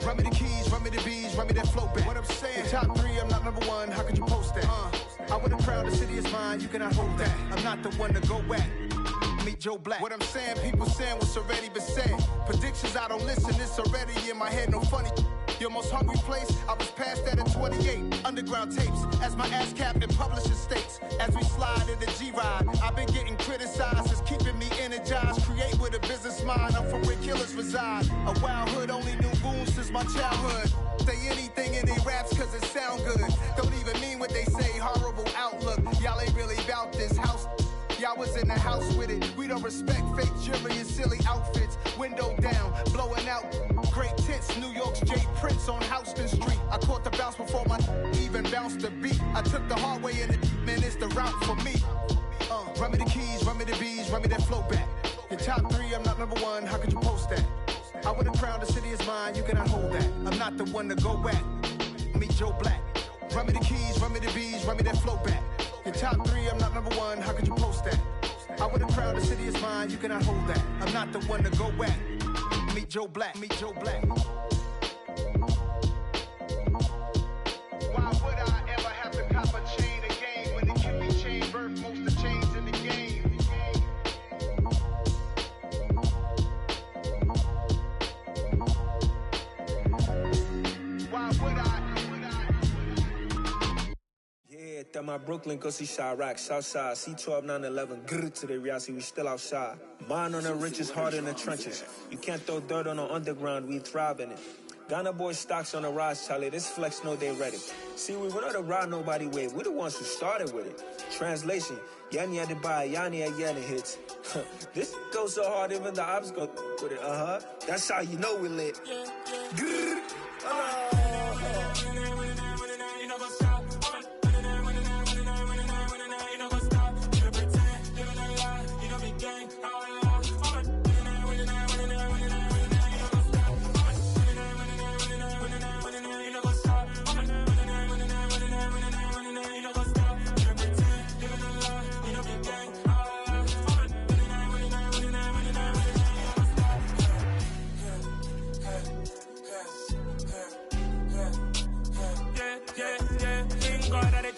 Run me the keys, run me the bees, run me that flow back. What I'm saying, your top three, I'm not number one, how could you post that? I would have crowned the city is mine, you cannot hold that. I'm not the one to go back. Meet Joe Black. What I'm saying, people saying what's already been said. Predictions, I don't listen, it's already in my head, no funny. Your most hungry place, I was past that at 28. Underground tapes, as my ass cap in publishing states. As we slide in the G-Ride, I've been getting criticized, it's keeping me energized. Create with a business mind, I'm from where killers reside. A wild hood, only knew goons since my childhood. Say anything in they raps cause it sound good. Don't even mean what they say, horrible outlook. Y'all ain't really about this house. Y'all was in the house with it. We don't respect fake jewelry and silly outfits. Window down, blowing out great tits. New York's J. Prince on Houston Street. I caught the bounce before my even bounced the beat. I took the hard way in it, man, it's the route for me. Run me the keys, run me the bees, run me that flow back. Your top three, I'm not number one, how could you post that? I would have crowned the city is mine, you cannot hold that. I'm not the one to go back. Meet Joe Black. Run me the keys, run me the bees, run me that flow back. Your top three, I'm not number one, how could you post that? I would have crowned the city is mine, you cannot hold that. I'm not the one to go back. Meet Joe Black, meet Joe Black. Why would I ever have to cop a chain again when the QB chain birthed most of chains in the game? Why would I? Yeah, That my Brooklyn, go see Chirac, Southside, C12, 911, grrr to the reality, we still outside. Mine on the riches, hard in the trenches. You can't throw dirt on the underground, we thrive in it. Ghana boys stocks on the rise, Charlie, this flex know they ready. See, we went on the ride nobody wave, we the ones who started with it. Translation, Yanni had to buy, Yanni had Yanni hits. This goes so hard, even the ops go with it, That's how you know we lit. Grrr.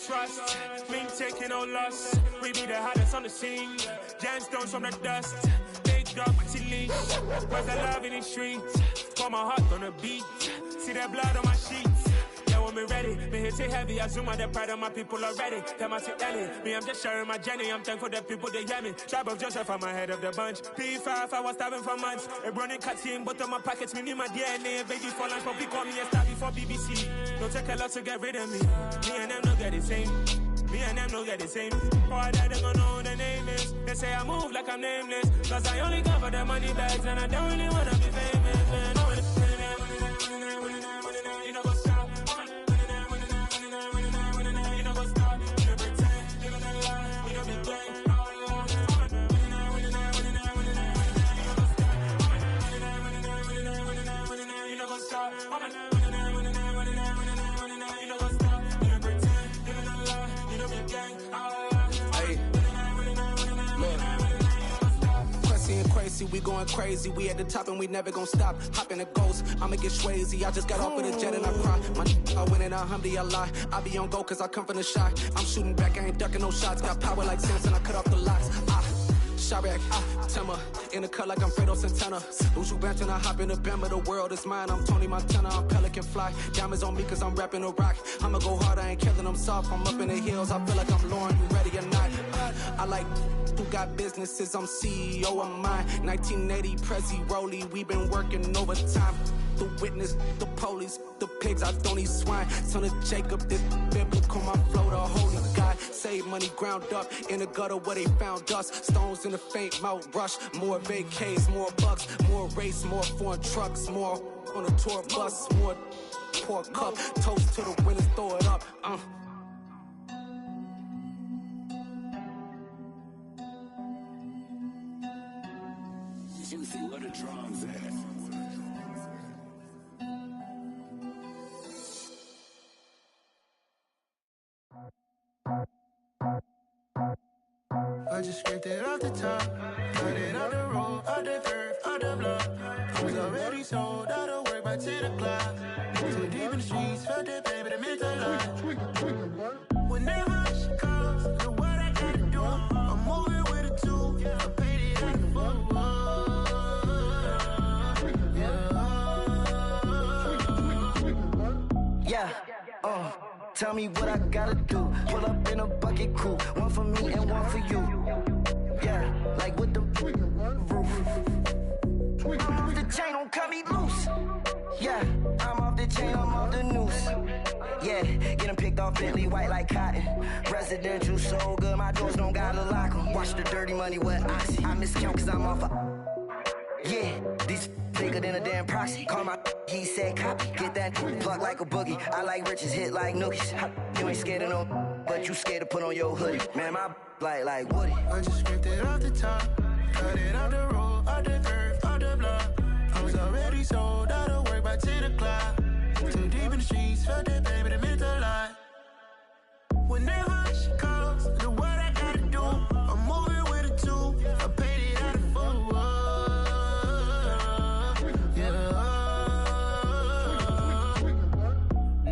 Trust, me taking no loss. We be the hottest on the scene. Gemstones from the dust. Big dog, pretty leash. Where's the love in the streets? Pour my heart on the beat. See that blood on my sheets. Yeah, when me ready, me hit it heavy. I zoom out the pride of my people already. Tell my sweet Ellie, me I'm just sharing my journey. I'm thankful that people they hear me. Tribe of Joseph, I'm ahead of the bunch. P5, I was starving for months. A running cut in, but on my pockets, me need my DNA. Baby for lunch, but call me a star before BBC. Don't take a lot to get rid of me. Me and them no get the same. Me and them no get the same. Boy, that they gon' know the name is. They say I move like I'm nameless. Cause I only cover the money bags and I don't really wanna be famous, man. You know what's up? You know what's up? You pretend, living a lie. You know be gang. You know what's up? Crazy, we going crazy. We at the top and we never gon' stop. Hop in a ghost, I'ma get swayzy. I just got off with a jet and I cry. I win in alhamdulillah. I be on go cause I come from the shot. I'm shooting back, I ain't ducking no shots. Got power like Samson, I cut off the locks. Chirac, Timmer, in the cut like I'm Fredo Santana. Uju Banton, I hop in the Bama, the world is mine. I'm Tony Montana, I'm Pelican Fly. Diamonds on me cause I'm rapping a rock. I'ma go hard, I ain't killing them soft. I'm up in the hills, I feel like I'm Lauren, you ready or not? I like who got businesses, I'm CEO of mine. 1980 Prezi Rolly, we been working overtime. The witness, the police, the pigs, I don't eat swine. Son of Jacob, this biblical, my flow, the holy God. Save money ground up in the gutter where they found us. Stones in the faint mouth rush. More vacays, more bucks, more race, more foreign trucks, more on a tour bus, more pour cup. Toast to the winners, throw it up. Juicy, where the drums at? I just scraped it off the top, got it out the road, out the curve, out the block. I was already sold, out of work by 10 o'clock. Too deep in the streets, felt that baby, the mental lie. Whenever she calls, do what I gotta do. I'm moving with a two, I paid it out the book. Yeah, tell me what I gotta do. Pull up in a bucket crew, one for me and one for you. Yeah, like with the roof. I'm off the chain, don't cut me loose. Yeah, I'm off the chain, I'm off the noose. Yeah, getting picked off Bentley, white like cotton. Residential so good, my doors don't gotta lock 'em. Watch the dirty money with oxy. I miscount cause I'm off yeah, these bigger than a damn proxy. Call my he said copy. Get that plug like a boogie. I like riches, hit like nookies. You ain't scared of no, but you scared to put on your hoodie. Man, my like Woody. I just scraped it off the top, cut it out the road, out the curve, out the block. I was already sold, out of work by 10 o'clock. Too deep in the streets, felt that baby, the mental lie. Whenever she calls, do what I gotta do. I'm moving with a two, I paid it out of full.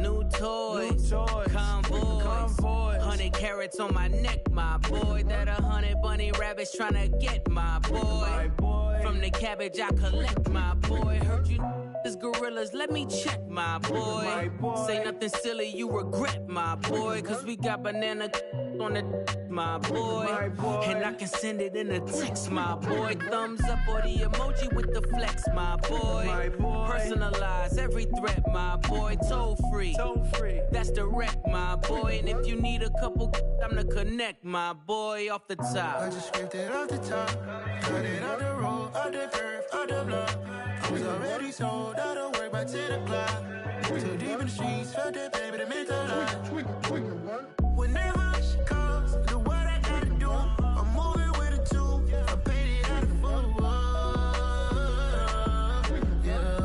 New toys, convoy, 100 carats on my neck, my boy. That 100 bunny rabbits tryna get my boy. From the cabbage I collect, my boy. Heard you is gorillas, let me check, my boy. Say nothing silly, you regret, my boy. Cause we got banana on the my boy. And I can send it in a text, my boy. Thumbs up or the emoji with the flex, my boy. Personalize every threat, my boy. Toll free, that's direct, my boy. And if you need a couple, I'm the connect, my boy. Off the top, I just scraped it off the top, cut it out the road, out the curve, out the block. I was already sold out of work by 10 o'clock. Too deep in the streets, felt that baby to make a lot. Whenever she calls, do what I gotta do. I'm moving with a two, I paid it out of full. Yeah.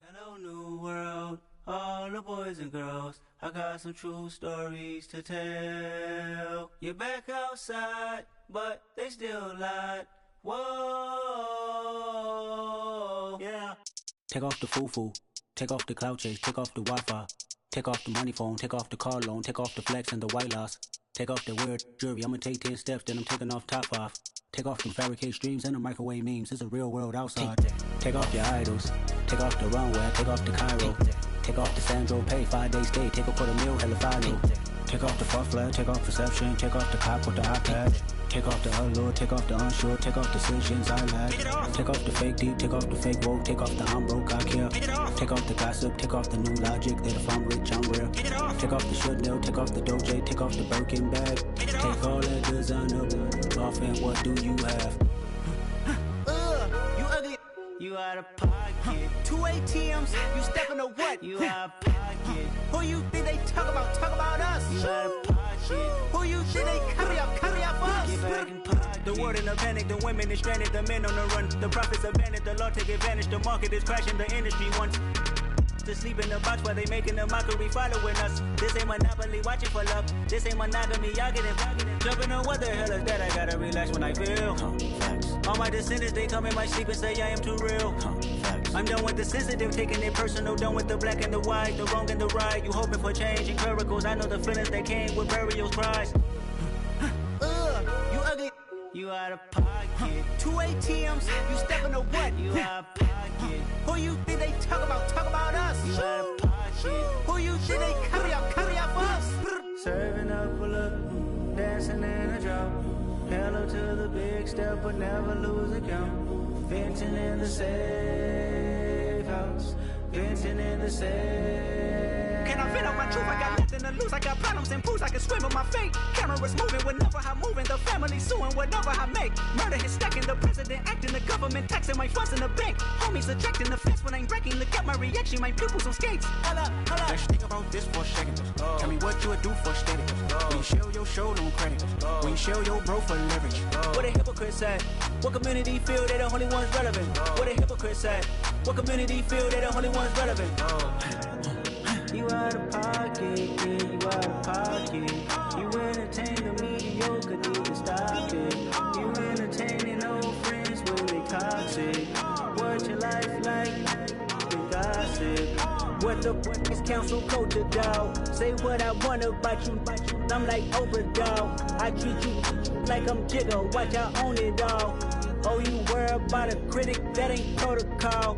Hello, new world, all the boys and girls. I got some true stories to tell. You're back outside, but they still lied. Whoa, yeah. Take off the foo-foo, take off the cloud chase, take off the Wi-Fi, take off the money phone, take off the car loan, take off the flex and the white loss, take off the weird jewelry. I'ma take 10 steps, then I'm taking off top 5. Take off them fabricate streams and the microwave memes. It's a real world outside. Take off your idols, take off the runway, take off the Cairo, take off the Sandro Pay, 5-day stay, take a $250,000 hella final. Take off the far flag, take off perception, take off the cop with the iPad. Take off the allure, take off the unsure, take off decisions I lack. Take off the fake deep, take off the fake woke, take off the I'm broke, I care. Take off the gossip, take off the new logic that if I'm rich, I'm real. Take off the Chanel, take off the Doja, take off the Birkin bag. Take all that designer off and what do you have? You ugly. You out of pocket. 2 ATMs, you stepping to what? You out of pocket. Who you think they talk about? Talk about us. You out of pocket. Who you think they carry up us? Get back in pocket. The world in a panic, the women is stranded, the men on the run. The profits abandoned, the law take advantage. The market is crashing, the industry wants to sleep in the box while they making a mockery following us. This ain't Monopoly, watching for love. This ain't monogamy, y'all get involved. Jumping on what the hell is that? I gotta relax when I feel. All my descendants, they come in my sleep and say I am too real. I'm done with the sensitive, taking it personal. Done with the black and the white, the wrong and the right. You hoping for change and miracles. I know the feelings that came with burial cries. You ugly. You out of pocket. 2 ATMs, you stepping to what? You out of pocket. Who you think they talk about? Talk about us. You out of pocket. Who you think they carry up us? Serving up a look, dancing in a drop. Hello to the big step, but never lose a count. Venting in the safe house. Venting in the safe. Can I vent out my truth? I got nothing to lose. I got problems and pools. I can swim with my fate. Cameras moving whenever I'm moving. The family suing whatever I make. Murder is stacking. The president acting. The government taxing my funds in the bank. Homies ejecting the fence when I'm wrecking. Look at my reaction. My pupils on skates. Hold up. Let's think about this for a second. Tell me what you would do for steady. When you show your show, no credit. When you show your bro for leverage. What a hypocrite said. What community feel they the only ones relevant? What a hypocrite said. What community feel they the only ones relevant? You out of pocket, yeah, you out of pocket. You entertain the mediocre, need to stop it. You entertaining old friends when they toxic. What your life like? Been gossip. What the is council culture, dog? Say what I want about you. I'm like Oprah, dog. I treat you like I'm Jigga. Watch I own it all. Oh, you worry about a critic? That ain't protocol.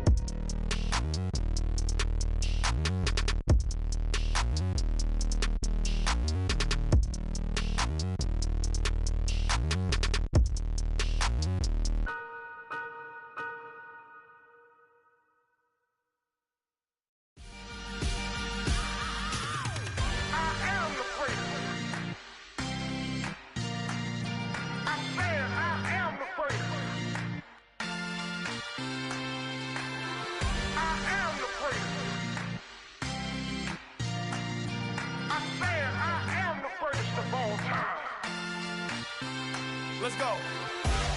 Let's go.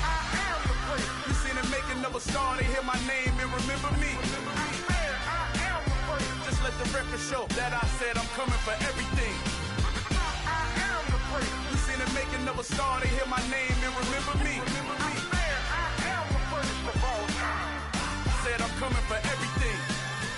I am the prince. You seen the making of a star, they hear my name and remember me. I am the prince. Just let the record show that I said I'm coming for everything. I am the prince. You seen the making of a star, they hear my name and remember me. I am the prince of all time. Said I'm coming for everything.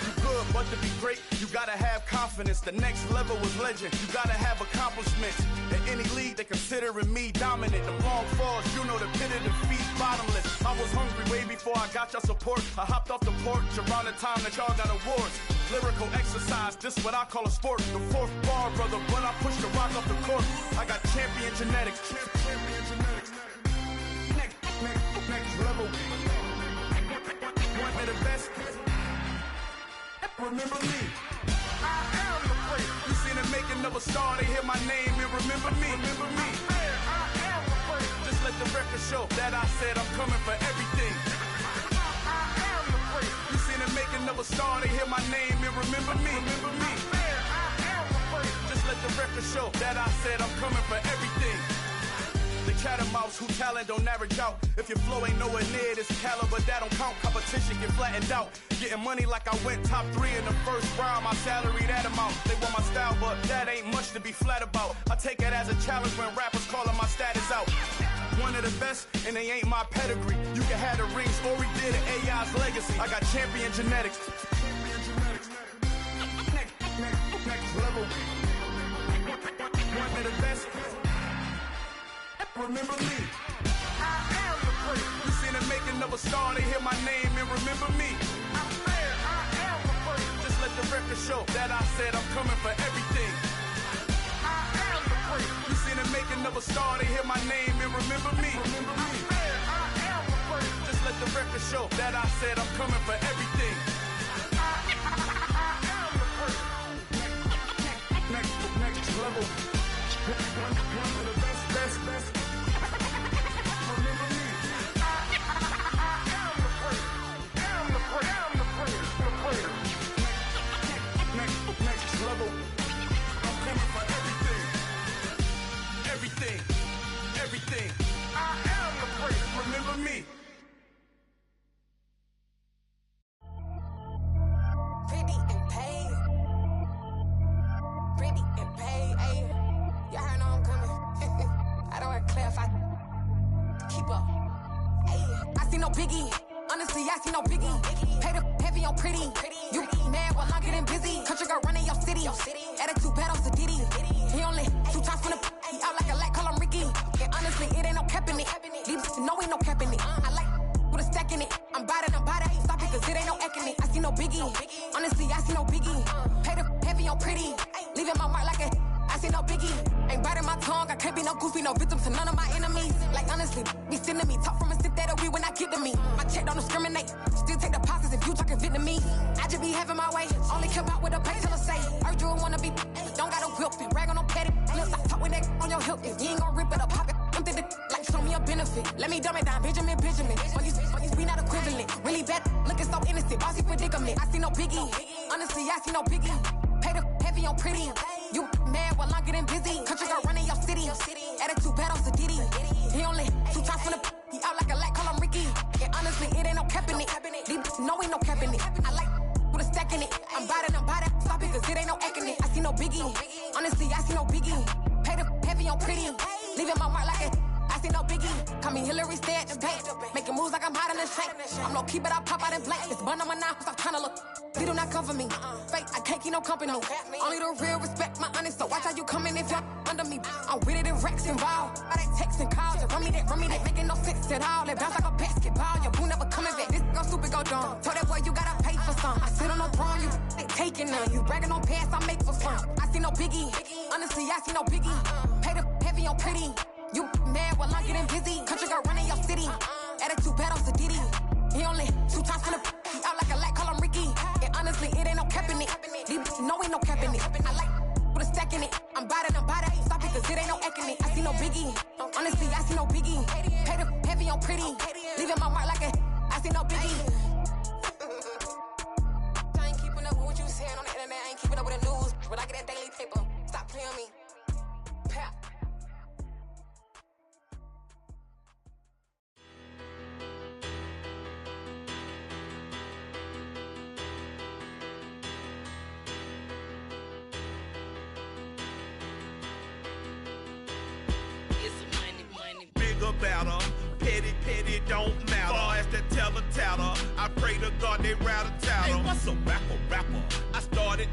You good, but to be great, you gotta have confidence. The next level was legend. You gotta have accomplishments. In any league, they considering me dominant. The long falls, you know the pit of defeat, bottomless. I was hungry way before I got your support. I hopped off the porch around the time that y'all got awards. Lyrical exercise, this what I call a sport. The fourth bar, brother, when I push the rock off the court. I got champion genetics. Champion genetics. Next level. One of the best. Remember me. I am the place. You seen the making of a star, they hear my name and remember me. Remember me. I am the place. Just let the record show that I said I'm coming for everything. I am the place. You seen the making of a star, they hear my name and remember me. Remember me. I am the place. Just let the record show that I said I'm coming for everything. The cat and mouse who talent don't average out. If your flow ain't nowhere near this caliber, that don't count. Competition get flattened out. Getting money like I went top 3 in the first round. My salary that amount. They want my style, but that ain't much to be flat about. I take it as a challenge when rappers calling my status out. One of the best, and they ain't my pedigree. You can have the rings, or we did it. AI's legacy. I got champion genetics. Next level. One of the best. Remember me. I am the place. You seen the making of a star, they hear my name and remember me. I said I am the place. Just let the record show that I said I'm coming for everything. I am the place. You seen the making of a star, they hear my name and remember me. Remember me. I said I am the place. Just let the record show that I said I'm coming for everything. I am the place. Next level. One of the best. Next level. I'm coming for everything. Everything. I am the place. Remember me. Pretty and paid. Pretty and paid. Ayy. Y'all heard I'm coming. I don't want to clarify. Keep up. Ayy. I see no biggie. Honestly, I see no biggie. Pay the heavy on pretty. You mad while I'm getting busy. Country girl running your city. Attitude bad on Sadiddy. He only 2 times from the he out like a light, call him Ricky. And honestly, it ain't no cap in it. These know ain't no cap in it. I like with a stack in it. I'm bad. Stop it, cause it ain't no eck in it. I see no biggie. Honestly, I see no biggie. Pay the heavy on pretty. Leaving my mark like a I see no biggie. Ain't biting my tongue. I can't be no goofy, no victim to none of my enemies. Like honestly, be sending me talk from a sip that'll be when I get to me. My check don't discriminate. Still take deposits if you talking Vietnamese. I just be having my way. Only come out with a pay till I say. Heard you wanna be, don't got no whip and rag on no petty. Lips, I talk with that on your hip. If you ain't gon' rip it up, pop it. I'm thinking like show me a benefit. Let me dumb it down, Benjamin. Or you be not equivalent. Really bad, looking so innocent. Bossy predicament. I see no biggie. Honestly, I see no biggie. Pay the heavy on pretty. You mad while I'm getting busy. Country girl running your city. Attitude bad on Sadiddy. He only 2 times from the he out like a light, call him Ricky. And honestly, it ain't no cap in it. These know ain't no cap in it. I like with a stack in it. I'm bad. Stop it, cause it ain't no eck in it. I see no biggie. Honestly, I see no biggie. Pay the heavy on pretty. Leaving my mark like a I see no biggie. Call me Hillary, stay at the bank. Making moves like I'm hiding in shape. I'm low key, but I pop out in blank. It's bun on my knife, I'm trying to look. They do not come for me. Fake, I can't keep no company. Only the real respect my honest. So watch how you coming if you're under me. I'm with it and Rex involved. All they texting calls, just run me that, making no sense at all. They bounce like a basketball. Your boo never coming back. This go stupid, go dumb. Told that boy you gotta pay for some. I sit on no throne, you they taking none. You bragging on pants, I make for fun. I see no biggie. Honestly, I see no biggie. Pay the heavy on pretty. You mad while I'm getting busy. Country girl running your city. Attitude bad on Sadiddy. He only 2 times from the he out like a light, call him Ricky. And honestly, it ain't no cap in it. These know ain't no cap in it. I like with a stack in it. I'm bad. Stop it, cause it ain't no eck in it. I see no biggie. Honestly, I see no biggie. Pay the heavy on pretty. Leaving my mark like a I see no biggie. I ain't keeping up with what you saying on the internet. I ain't keeping up with the news. But I get that daily paper. Stop playing me. Pap. Better, petty don't matter. Far as that teller, I pray to God they rattle tattle. Hey, what's a rapper? I started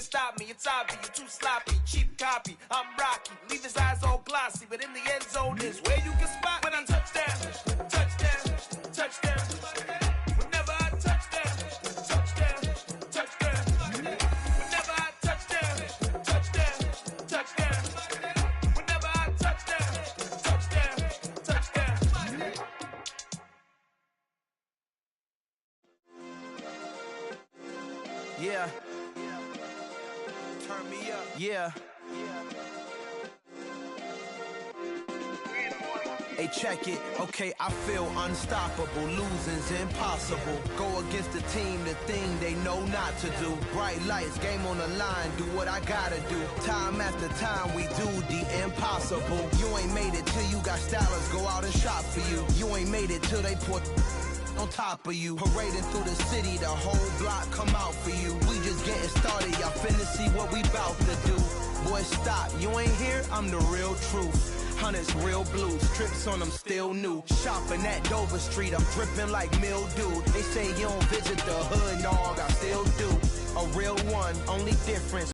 can stop me. It's obvious, you too sloppy, cheap copy. I'm Rocky, leave his eyes all glossy, but in the end zone is where you can spot when I touchdown, touchdown, touchdown. Whenever I touchdown, touchdown, touchdown. Whenever I touchdown, touchdown, touchdown. Whenever I touchdown, touchdown, touchdown. Yeah. Turn me up. Yeah. Hey, check it. Okay, I feel unstoppable. Losing's impossible. Go against the team, the thing they know not to do. Bright lights, game on the line. Do what I gotta do. Time after time, we do the impossible. You ain't made it till you got stylers go out and shop for you. You ain't made it till they put on top of you. Parading through the city, the whole block come out for you. We just getting started, y'all finna see what we bout to do. Boy, stop, you ain't here, I'm the real truth. Hunters, real blues, strips on them still new. Shopping at Dover Street, I'm dripping like mildew. They say you don't visit the hood, dog, I still do. A real one, only difference.